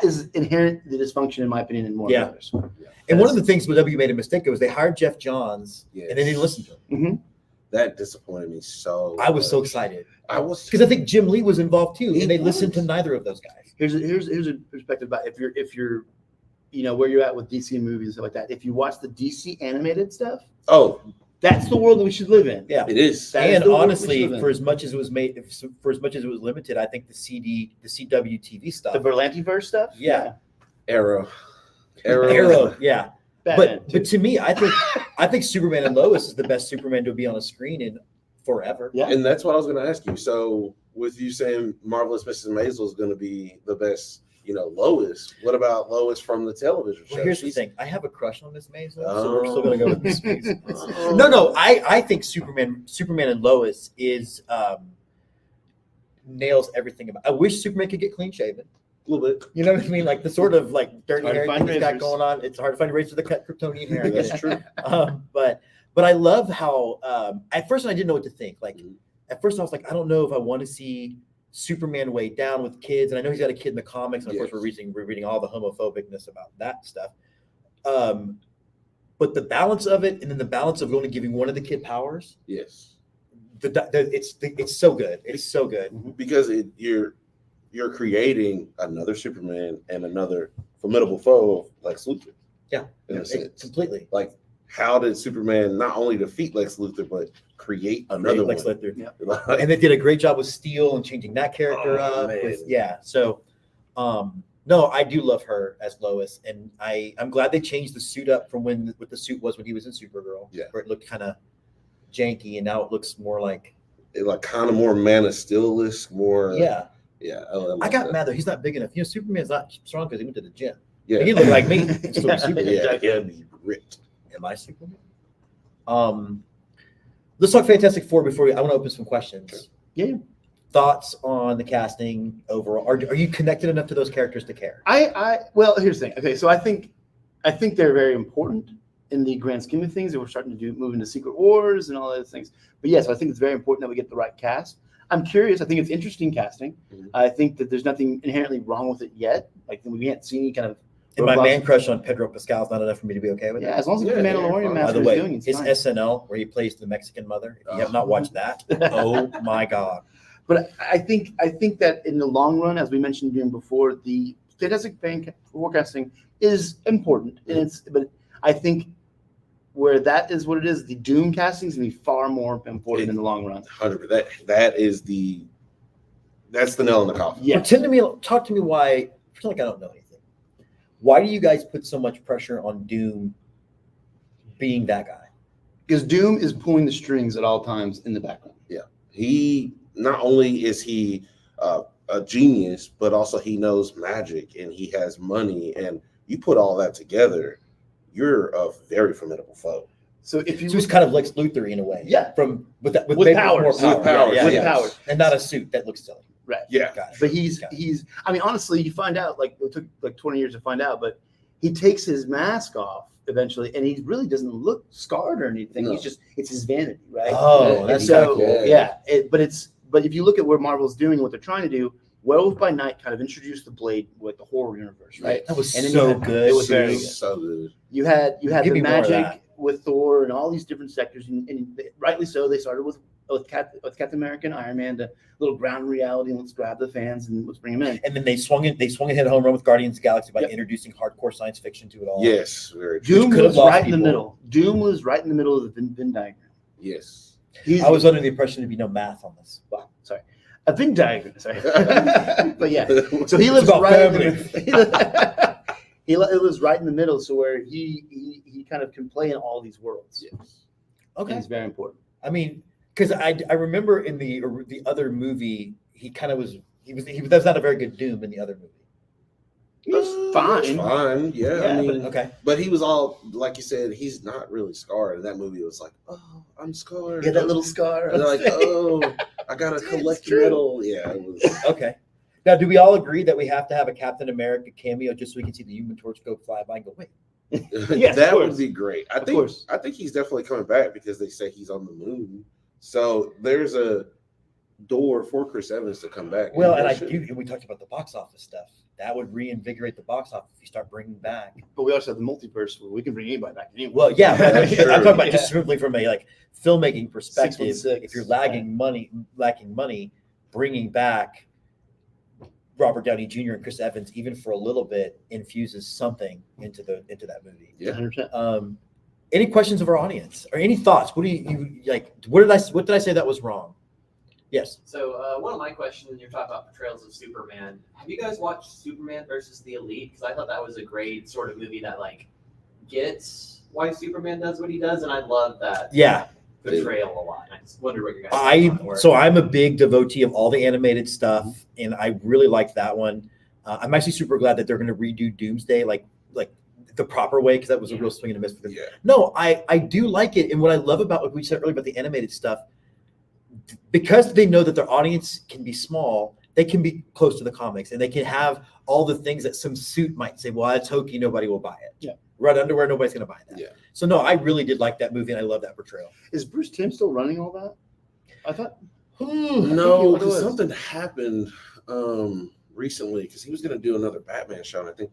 Speaker 3: is inherent the dysfunction, in my opinion, in Warner
Speaker 2: Yeah.
Speaker 3: Brothers.
Speaker 2: And one of the things W made a mistake was they hired Jeff Johns
Speaker 4: Yes.
Speaker 2: and they didn't listen to him.
Speaker 4: That disappointed me so.
Speaker 2: I was so
Speaker 4: much.
Speaker 2: excited
Speaker 4: I was
Speaker 2: because I think Jim Lee was involved too,
Speaker 4: He
Speaker 2: and they
Speaker 4: was.
Speaker 2: listened to neither of those guys.
Speaker 3: Here's a perspective about if you're where you're at with DC movies and stuff like that. If you watch the DC animated stuff,
Speaker 4: Oh,
Speaker 3: that's the world that we should live in.
Speaker 2: Yeah.
Speaker 4: it is.
Speaker 3: That is
Speaker 2: And
Speaker 3: the world we
Speaker 2: honestly,
Speaker 3: should live in.
Speaker 2: for as much as it was made, for as much as it was limited, I think the CW TV stuff,
Speaker 3: The Berlantiverse stuff.
Speaker 2: Yeah.
Speaker 4: Arrow.
Speaker 2: Arrow, yeah.
Speaker 3: Batman,
Speaker 2: But to me, I think Superman and Lois is the best Superman to be on a screen in forever.
Speaker 3: Yeah.
Speaker 4: And that's what I was going to ask you. So, with you saying Marvelous Mrs. Maisel is going to be the best, Lois, what about Lois from the television show?
Speaker 2: Well, here's the
Speaker 4: She's-
Speaker 2: thing. I have a crush on Miss Maisel, so we're still gonna go with Miss Maisel.
Speaker 4: Oh.
Speaker 2: No. I think Superman and Lois is nails everything about. I wish Superman could get clean shaven.
Speaker 4: A little bit.
Speaker 2: You know what I mean? Like the sort of like dirty
Speaker 3: Hard to
Speaker 2: hair
Speaker 3: find
Speaker 2: he's got
Speaker 3: razors.
Speaker 2: going on. It's hard to find a razor with the cut Kryptonian hair. I get
Speaker 4: That's
Speaker 2: it.
Speaker 4: true.
Speaker 2: But I love how at first I didn't know what to think. Like
Speaker 4: Mhm.
Speaker 2: at first I was like, I don't know if I want to see Superman weighed down with kids, and I know he's got a kid in the comics, and of course
Speaker 4: Yes.
Speaker 2: we're reading all the homophobicness about that stuff. But the balance of it, and then the balance of only giving one of the kid powers,
Speaker 4: Yes.
Speaker 2: it's so good. It's so good.
Speaker 4: Because you're creating another Superman and another formidable foe of Lex Luthor.
Speaker 2: Yeah.
Speaker 4: In a sense.
Speaker 2: Completely.
Speaker 4: Like, how did Superman not only defeat Lex Luthor but create another
Speaker 2: Lex
Speaker 4: one?
Speaker 2: Luthor.
Speaker 3: Yeah.
Speaker 2: And they did a great job with Steel and changing that character up. So, no, I do love her as Lois, and I'm glad they changed the suit up from what the suit was when he was in Supergirl.
Speaker 4: Yeah.
Speaker 2: Where it looked kind of janky, and now it looks more like
Speaker 4: kind of more Man of Steel-ish, more.
Speaker 2: Yeah.
Speaker 4: I
Speaker 2: I got mad though. He's not big enough. Superman's not strong because he went to the gym.
Speaker 4: Yeah,
Speaker 2: He looked like me. And still be Superman.
Speaker 4: yeah, be ripped.
Speaker 2: Am I Superman? Let's talk Fantastic Four before I want to open some questions.
Speaker 4: Sure.
Speaker 3: Yeah.
Speaker 2: Thoughts on the casting overall? Are you connected enough to those characters to care?
Speaker 3: Well, here's the thing. Okay, so I think they're very important in the grand scheme of things that we're starting to move into Secret Wars and all those things. But yes, I think it's very important that we get the right cast. I'm curious. I think it's interesting casting.
Speaker 4: Mhm.
Speaker 3: I think that there's nothing inherently wrong with it yet. Like we can't see any kind of.
Speaker 2: And my man crush on Pedro Pascal is not enough for me to be okay with it.
Speaker 3: Yeah, as long as it's the Mandalorian
Speaker 4: fine.
Speaker 3: mask
Speaker 2: By the
Speaker 3: he's
Speaker 2: way,
Speaker 3: doing, it's
Speaker 2: it's
Speaker 3: fine.
Speaker 2: SNL where he plays the Mexican mother. If you have not watched that, oh my God.
Speaker 3: But I think that in the long run, as we mentioned before, the Fantastic forecasting is important, and but I think where that is what it is, the Doom casting is going to be far more important in the long run.
Speaker 4: 100%. That's the nail in the coffin.
Speaker 3: Yeah.
Speaker 2: Talk to me why. I feel like I don't know anything. Why do you guys put so much pressure on Doom being that guy?
Speaker 3: Because Doom is pulling the strings at all times in the background.
Speaker 4: Yeah, he not only is he a genius, but also he knows magic and he has money, and you put all that together, you're a very formidable foe.
Speaker 3: So if you
Speaker 2: So he's kind of Lex Luthor in a way.
Speaker 3: Yeah.
Speaker 2: With
Speaker 3: With powers.
Speaker 2: More
Speaker 4: With powers,
Speaker 2: Yeah,
Speaker 3: with
Speaker 2: yeah.
Speaker 3: powers.
Speaker 2: And not a suit that looks silly.
Speaker 3: right.
Speaker 4: Yeah,
Speaker 2: Got it.
Speaker 3: But he's
Speaker 2: Got it.
Speaker 3: I mean, honestly, you find out, like, it took like 20 years to find out, but he takes his mask off eventually, and he really doesn't look scarred or anything.
Speaker 4: No.
Speaker 3: It's his vanity, right?
Speaker 2: Oh,
Speaker 3: And
Speaker 2: that's
Speaker 3: so
Speaker 2: kinda cool.
Speaker 3: yeah. But if you look at what Marvel's doing and what they're trying to do, Werewolf by Night kind of introduced the Blade with the horror universe, right?
Speaker 2: That was
Speaker 3: And then
Speaker 2: so
Speaker 3: you had-
Speaker 2: good.
Speaker 3: it was very
Speaker 2: too.
Speaker 3: good.
Speaker 4: so good.
Speaker 3: You had
Speaker 2: Give
Speaker 3: the
Speaker 2: me more of
Speaker 3: magic
Speaker 2: that.
Speaker 3: with Thor and all these different sectors, and rightly so. They started with Captain America and Iron Man, to little ground reality, and let's grab the fans and let's bring them in.
Speaker 2: And then they swung and hit a home run with Guardians of the Galaxy by
Speaker 3: Yep.
Speaker 2: introducing hardcore science fiction to it all.
Speaker 4: Yes, very true.
Speaker 3: Doom
Speaker 2: could have
Speaker 3: was
Speaker 2: lost
Speaker 3: right in the
Speaker 2: people.
Speaker 3: middle. Doom was right in the middle of the Venn diagram.
Speaker 4: Yes.
Speaker 3: He's,
Speaker 2: I was under the impression there'd be no math on this.
Speaker 3: well, sorry, a Venn diagram. Sorry, but yeah. So he
Speaker 2: It's
Speaker 3: lives
Speaker 2: about
Speaker 3: right. He lives right in the middle, so where he kind of can play in all these worlds.
Speaker 4: Yes.
Speaker 2: Okay.
Speaker 3: He's very important.
Speaker 2: I mean, because I remember in the other movie, he kind of was he was not a very good Doom in the other movie.
Speaker 3: He's fine.
Speaker 4: Fine. Yeah. I mean,
Speaker 2: Okay.
Speaker 4: but he was all, like you said, he's not really scarred. And that movie was like, oh, I'm scarred.
Speaker 3: Yeah, that little scar.
Speaker 4: And they're like, oh, I gotta collect
Speaker 3: true.
Speaker 4: metal. Yeah, it was.
Speaker 2: Okay. Now, do we all agree that we have to have a Captain America cameo just so we can see the Human Torch go fly by and go, wait?
Speaker 3: Yes,
Speaker 4: that
Speaker 3: of
Speaker 4: would
Speaker 3: course.
Speaker 4: be great.
Speaker 3: Of course.
Speaker 4: I think he's definitely coming back because they say he's on the moon. So there's a door for Chris Evans to come back.
Speaker 2: Well, and we talked about the box office stuff. That would reinvigorate the box office if you start bringing back.
Speaker 3: But we also have the multiverse where we can bring anybody back anyway.
Speaker 2: Well, yeah, but I'm
Speaker 4: Sure.
Speaker 2: talking about just simply from a filmmaking perspective.
Speaker 3: 616,
Speaker 2: If you're lacking money, bringing back Robert Downey Jr. and Chris Evans, even for a little bit, infuses something into that movie.
Speaker 4: Yeah.
Speaker 3: 100%.
Speaker 2: Any questions of our audience or any thoughts? What do you like? What did I say that was wrong? Yes.
Speaker 5: So one of my questions, when you're talking about portrayals of Superman, have you guys watched Superman versus the Elite? Because I thought that was a great sort of movie that gets why Superman does what he does, and I love that
Speaker 2: Yeah.
Speaker 5: portrayal a lot. I just wonder what your guys.
Speaker 2: I'm a big devotee of all the animated stuff, and I really liked that one. I'm actually super glad that they're going to redo Doomsday like the proper way, because that was a real swing and a miss for them.
Speaker 4: Yeah.
Speaker 2: No, I do like it, and what I love about what we said earlier about the animated stuff, because they know that their audience can be small, they can be close to the comics, and they can have all the things that some suit might say, well, that's hokey, nobody will buy it.
Speaker 3: Yeah.
Speaker 2: Red underwear, nobody's going to buy that.
Speaker 4: Yeah.
Speaker 2: So no, I really did like that movie, and I love that portrayal.
Speaker 3: Is Bruce Timm still running all that? I thought.
Speaker 4: No,
Speaker 3: it
Speaker 4: because
Speaker 3: was.
Speaker 4: something happened recently because he was going to do another Batman show, and I think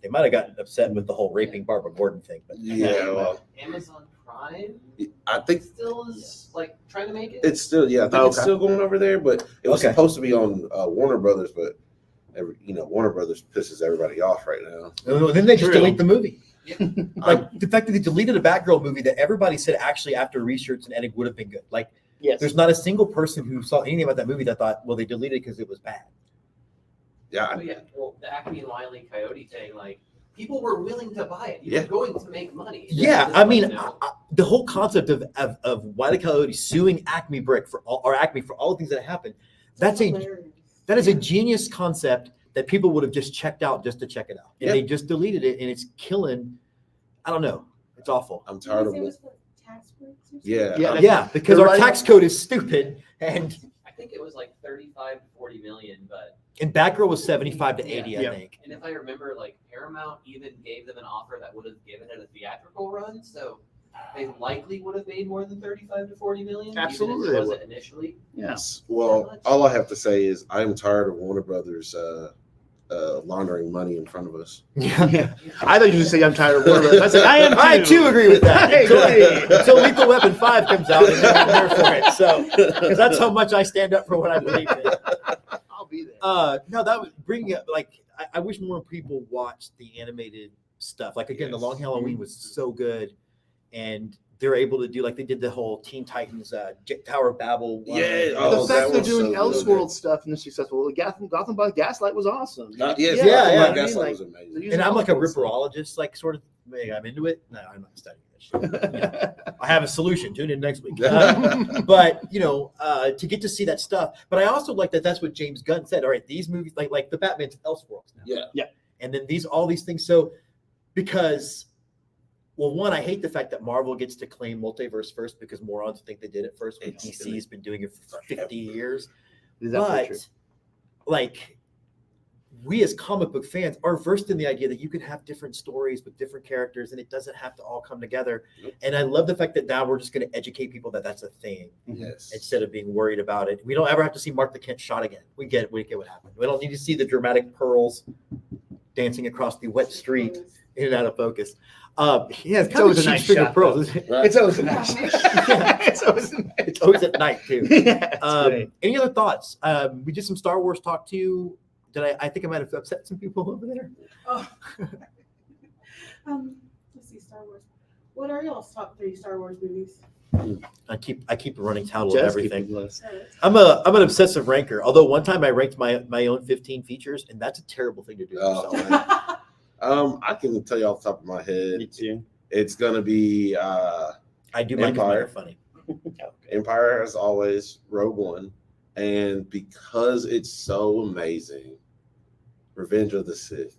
Speaker 2: They might have gotten upset with the whole raping Barbara Gordon thing, but
Speaker 4: well,
Speaker 5: Amazon Prime
Speaker 4: I think
Speaker 5: still is trying to make it.
Speaker 4: it's still I think it's
Speaker 3: Okay.
Speaker 4: still going over there, but it was
Speaker 2: Okay.
Speaker 4: supposed to be on Warner Brothers, but Warner Brothers pisses everybody off right now.
Speaker 2: then they just
Speaker 3: True.
Speaker 2: delete the movie. Like the fact that they deleted a Batgirl movie that everybody said actually after research and editing would have been good. Like
Speaker 3: Yes.
Speaker 2: there's not a single person who saw anything about that movie that thought, well, they deleted it because it was bad.
Speaker 4: Yeah.
Speaker 5: Oh, yeah. Well, the Acme and Wiley Coyote thing, like people were willing to buy it. You
Speaker 4: Yeah.
Speaker 5: were going to make money.
Speaker 2: Yeah,
Speaker 5: Just
Speaker 2: I mean,
Speaker 5: no.
Speaker 2: the whole concept of Wile E. Coyote suing Acme Brick for all the things that happened, that is a genius concept that people would have just checked out just to check it out. And
Speaker 4: Yeah.
Speaker 2: they just deleted it, and it's killing. I don't know. It's awful.
Speaker 4: I'm tired of it.
Speaker 6: Tax breaks or something?
Speaker 4: Yeah.
Speaker 3: Yeah.
Speaker 2: Yeah, because
Speaker 3: They're
Speaker 2: our
Speaker 3: right.
Speaker 2: tax code is stupid, and
Speaker 5: I think it was like 35 to 40 million, but
Speaker 2: Batgirl was 75 to 80,
Speaker 3: Yeah.
Speaker 2: I think.
Speaker 5: and if I remember, like Paramount even gave them an offer that would have given it a theatrical run, so they likely would have made more than 35 to 40 million.
Speaker 3: Absolutely
Speaker 5: even
Speaker 3: they
Speaker 5: if it
Speaker 3: would.
Speaker 5: wasn't initially.
Speaker 3: Yes.
Speaker 4: Well, all I have to say is I'm tired of Warner Brothers laundering money in front of us.
Speaker 3: Yeah. I thought you were going to say I'm tired of Warner Brothers. I said I am too.
Speaker 2: I too agree with that.
Speaker 3: I agree.
Speaker 2: Until Lethal Weapon 5 comes out, and then I'm there for it. So, because that's how much I stand up for what I believe in.
Speaker 3: I'll be there.
Speaker 2: No, that was bringing up like I wish more people watched the animated stuff. Like again, The Long Halloween was so good, and they're able to do like they did the whole Teen Titans Tower of Babel.
Speaker 4: Yeah,
Speaker 3: the
Speaker 4: oh,
Speaker 3: fact
Speaker 4: that
Speaker 3: they're
Speaker 4: was
Speaker 3: doing
Speaker 4: so good.
Speaker 3: Elseworld stuff and they're successful. Gotham by Gaslight was awesome.
Speaker 4: Yes,
Speaker 3: Yeah,
Speaker 2: yeah.
Speaker 4: Gaslight
Speaker 3: Like,
Speaker 4: was amazing.
Speaker 3: they're using
Speaker 2: And I'm like a
Speaker 3: Elseworld stuff.
Speaker 2: ripperologist, like sort of. Maybe I'm into it. No, I'm not studying this shit. I have a solution. Tune in next week. But to get to see that stuff. But I also like that. That's what James Gunn said. All right, these movies, like the Batman's Elseworlds now.
Speaker 4: Yeah.
Speaker 2: And then all these things. So because, well, one, I hate the fact that Marvel gets to claim multiverse first because morons think they did it first. When
Speaker 4: It's
Speaker 2: DC's been doing it for 50 years.
Speaker 3: Is that
Speaker 2: But
Speaker 3: true?
Speaker 2: like we as comic book fans are versed in the idea that you can have different stories with different characters and it doesn't have to all come together.
Speaker 4: Yep.
Speaker 2: And I love the fact that now we're just going to educate people that that's a thing
Speaker 4: Yes.
Speaker 2: instead of being worried about it. We don't ever have to see Martha Kent shot again. We get what happened. We don't need to see the dramatic pearls dancing across the wet street in and out of focus. Yeah, it's kind
Speaker 3: always
Speaker 2: of
Speaker 3: a
Speaker 2: a cheap
Speaker 3: nice
Speaker 2: string of
Speaker 3: shot,
Speaker 2: pearls. Isn't it?
Speaker 4: Right.
Speaker 3: It's always a nice. It's always a nice.
Speaker 2: It's always at night too.
Speaker 3: Yeah, it's great.
Speaker 2: Any other thoughts? We did some Star Wars talk too. I think I might have upset some people over there.
Speaker 6: Oh. Let's see, Star Wars. What are y'all's top 3 Star Wars movies?
Speaker 2: I keep a running tally of
Speaker 3: Just
Speaker 2: everything.
Speaker 3: keep it close.
Speaker 2: I'm an obsessive ranker. Although one time I ranked my own 15 features, and that's a terrible thing to do. to
Speaker 4: Oh.
Speaker 2: yourself.
Speaker 4: I can tell you off the top of my head.
Speaker 3: Me too.
Speaker 4: It's gonna be
Speaker 2: I do mine 'cause mine are funny.
Speaker 4: Empire as always, Rogue One, and because it's so amazing, Revenge of the Sith.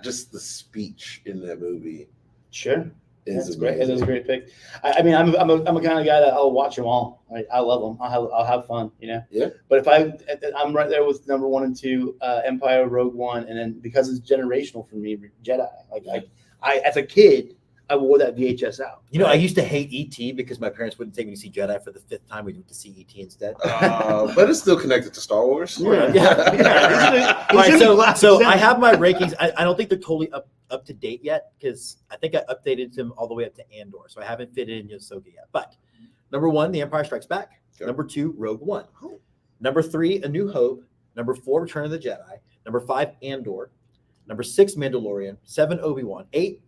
Speaker 4: Just the speech in that movie
Speaker 3: Sure.
Speaker 4: is
Speaker 3: That's great. It
Speaker 4: amazing.
Speaker 3: was a great pick. I mean, I'm a kind of guy that I'll watch them all. I love them. I'll have fun,
Speaker 4: Yeah.
Speaker 3: But if I'm right there with number 1 and 2, Empire, Rogue One, and then because it's generational for me, Jedi. Like I as a kid, I wore that VHS out.
Speaker 2: I used to hate ET because my parents wouldn't take me to see Jedi for the 5th time. We went to see ET instead.
Speaker 4: But it's still connected to Star Wars.
Speaker 2: Yeah. All right, so I have my rankings. I don't think they're totally up to date yet because I think I updated them all the way up to Andor. So I haven't fitted in Ahsoka yet. But number 1, The Empire Strikes Back.
Speaker 4: Okay.
Speaker 2: Number 2, Rogue One. Number 3, A New Hope. Number 4, Return of the Jedi. Number 5, Andor. Number 6, Mandalorian. 7, Obi-Wan. 8,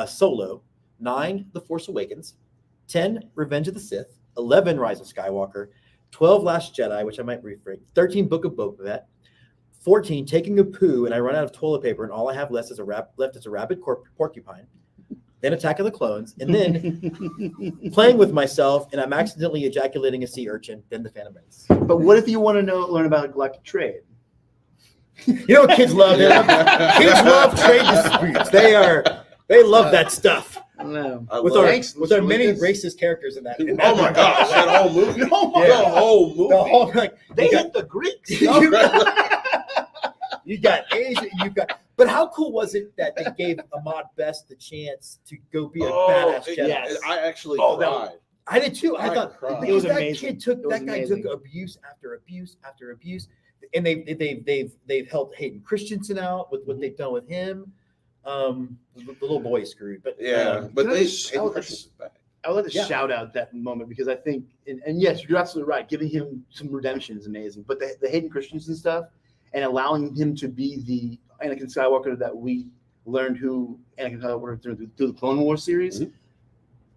Speaker 2: Solo. 9, The Force Awakens. 10, Revenge of the Sith. 11, Rise of Skywalker. 12, Last Jedi, which I might rephrase. 13, Book of Boba Fett. 14, taking a poo, and I run out of toilet paper, and all I have left is a rabid porcupine. Then Attack of the Clones, and then playing with myself, and I'm accidentally ejaculating a sea urchin. Then The Phantom Menace.
Speaker 3: But what if you want to learn about galactic trade?
Speaker 2: You know what kids love? Kids love trade disputes. They love that stuff.
Speaker 3: I don't know.
Speaker 2: With our many racist characters in that.
Speaker 4: Oh my gosh, that whole movie.
Speaker 3: Oh
Speaker 4: The whole movie.
Speaker 2: The whole
Speaker 3: They
Speaker 2: you got-
Speaker 3: hit the Greeks.
Speaker 2: You got Asian, but how cool was it that they gave Ahmad Best the chance to go be a badass Jedi?
Speaker 3: yes.
Speaker 4: I actually
Speaker 3: Oh, that
Speaker 4: cried.
Speaker 2: I did too. I thought
Speaker 4: cried.
Speaker 2: because
Speaker 3: It was
Speaker 2: that
Speaker 3: amazing.
Speaker 2: kid took
Speaker 3: It was
Speaker 2: that guy
Speaker 3: amazing.
Speaker 2: took abuse after abuse after abuse, and they've helped Hayden Christensen out with what they've done with him. The little boy is screwed, but
Speaker 4: Yeah, but
Speaker 3: Can I
Speaker 4: they.
Speaker 3: just- I would like to
Speaker 2: Yeah.
Speaker 3: shout out that moment because I think, and yes, you're absolutely right. Giving him some redemption is amazing. But the Hayden Christensen stuff and allowing him to be the Anakin Skywalker that we learned who Anakin Skywalker through the Clone Wars series.
Speaker 4: Mhm.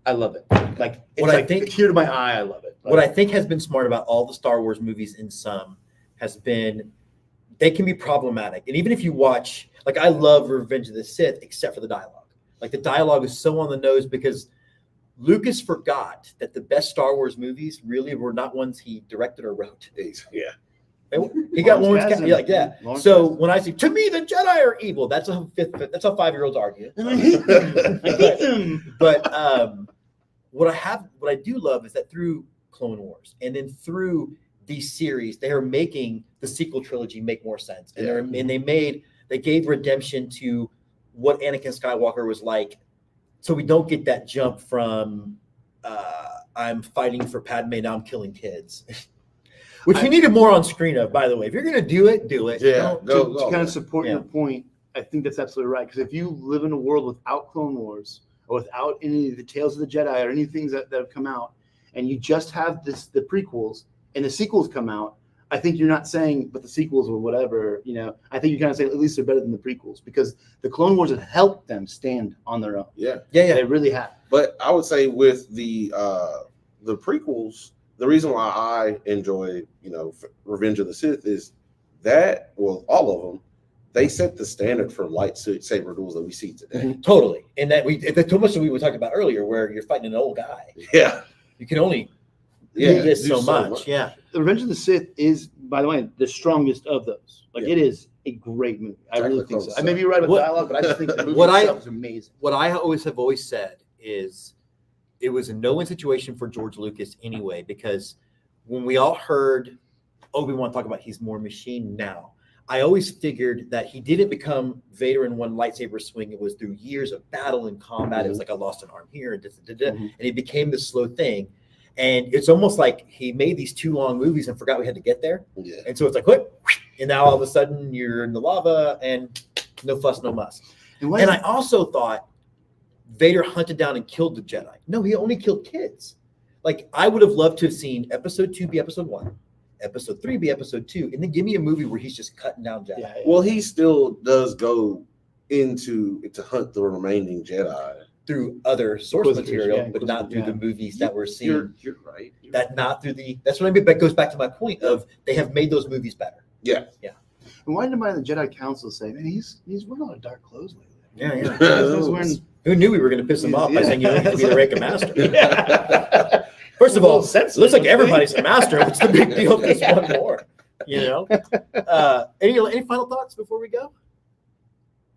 Speaker 3: I love it. Like it's
Speaker 2: What I
Speaker 3: like
Speaker 2: think-
Speaker 3: tear to my eye. I love it.
Speaker 2: What I think has been smart about all the Star Wars movies in some has been they can be problematic. And even if you watch, like I love Revenge of the Sith, except for the dialogue. Like the dialogue is so on the nose because Lucas forgot that the best Star Wars movies really were not ones he directed or wrote.
Speaker 4: Yeah.
Speaker 2: He got
Speaker 3: Lawrence
Speaker 2: Lawrence
Speaker 3: Kasdan.
Speaker 2: like yeah.
Speaker 3: Lawrence
Speaker 2: So
Speaker 3: Kasdan.
Speaker 2: when I say to me the Jedi are evil, that's how 5-year-olds argue.
Speaker 3: And I hate them. I hate them.
Speaker 2: But what I do love is that through Clone Wars and then through these series, they are making the sequel trilogy make more sense. And they gave redemption to what Anakin Skywalker was like, so we don't get that jump from I'm fighting for Padme, now I'm killing kids. Which we needed more on screen of, by the way. If you're gonna do it, do it.
Speaker 4: Yeah.
Speaker 3: To kind of support
Speaker 2: Yeah.
Speaker 3: your point, I think that's absolutely right. Because if you live in a world without Clone Wars or without any of the Tales of the Jedi or any things that have come out, and you just have the prequels and the sequels come out, I think you're not saying, but the sequels or whatever, I think you kind of say at least they're better than the prequels because the Clone Wars have helped them stand on their own.
Speaker 4: Yeah.
Speaker 3: They really have.
Speaker 4: But I would say with the prequels, the reason why I enjoy, Revenge of the Sith is that, well, all of them, they set the standard for lightsaber duels that we see today.
Speaker 2: Totally. And that that's too much that we were talking about earlier, where you're fighting an old guy.
Speaker 4: Yeah.
Speaker 2: You can only
Speaker 4: Yeah.
Speaker 2: do this
Speaker 4: do
Speaker 2: so
Speaker 4: so
Speaker 2: much. Yeah.
Speaker 3: The Revenge of the Sith is, by the way, the strongest of those. Like
Speaker 4: Yeah.
Speaker 3: it is a great movie. I
Speaker 4: Attack
Speaker 3: really
Speaker 4: of the
Speaker 3: think so.
Speaker 4: Clones
Speaker 3: I may be right about
Speaker 2: What-
Speaker 3: dialogue, but I just think the movie
Speaker 2: what I-
Speaker 3: itself is amazing.
Speaker 2: What I have always said is it was a no-win situation for George Lucas anyway, because when we all heard Obi-Wan talk about he's more machine now, I always figured that he didn't become Vader in one lightsaber swing. It was through years of battle and combat. It was like I lost an arm here and and it became this slow thing. And it's almost like he made these 2 long movies and forgot we had to get there.
Speaker 4: Yeah.
Speaker 2: And so it's like, what? And now all of a sudden you're in the lava and no fuss, no muss. And I also thought Vader hunted down and killed the Jedi. No, he only killed kids. Like I would have loved to have seen episode 2 be episode 1, episode 3 be episode 2, and then give me a movie where he's just cutting down Jedi.
Speaker 3: Yeah,
Speaker 4: Well, he still does go to hunt the remaining Jedi.
Speaker 2: Through other source
Speaker 3: Inquisitors,
Speaker 2: material,
Speaker 3: yeah,
Speaker 2: but not through the movies that we're seeing.
Speaker 4: You're right.
Speaker 2: That not through that's what I mean. That goes back to my point of they have made those movies better.
Speaker 4: Yeah.
Speaker 3: And why did anybody in the Jedi Council say, man, he's wearing a lot of dark clothes lately?
Speaker 2: Yeah, yeah.
Speaker 3: He's wearing,
Speaker 2: Who knew we were going to piss him off by
Speaker 3: Yeah.
Speaker 2: saying you don't have to be the Reika master?
Speaker 3: yeah.
Speaker 2: First of all,
Speaker 3: Well, sensitive.
Speaker 2: it looks like everybody's a master. What's the big deal? Just one more, Any final thoughts before we go?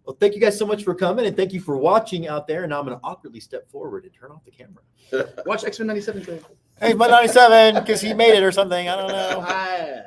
Speaker 2: Well, thank you guys so much for coming, and thank you for watching out there. And now I'm going to awkwardly step forward and turn off the camera.
Speaker 3: Watch X-Men 97 trailer.
Speaker 2: Hey, my 97 because he made it or something. I don't know.
Speaker 3: Ah.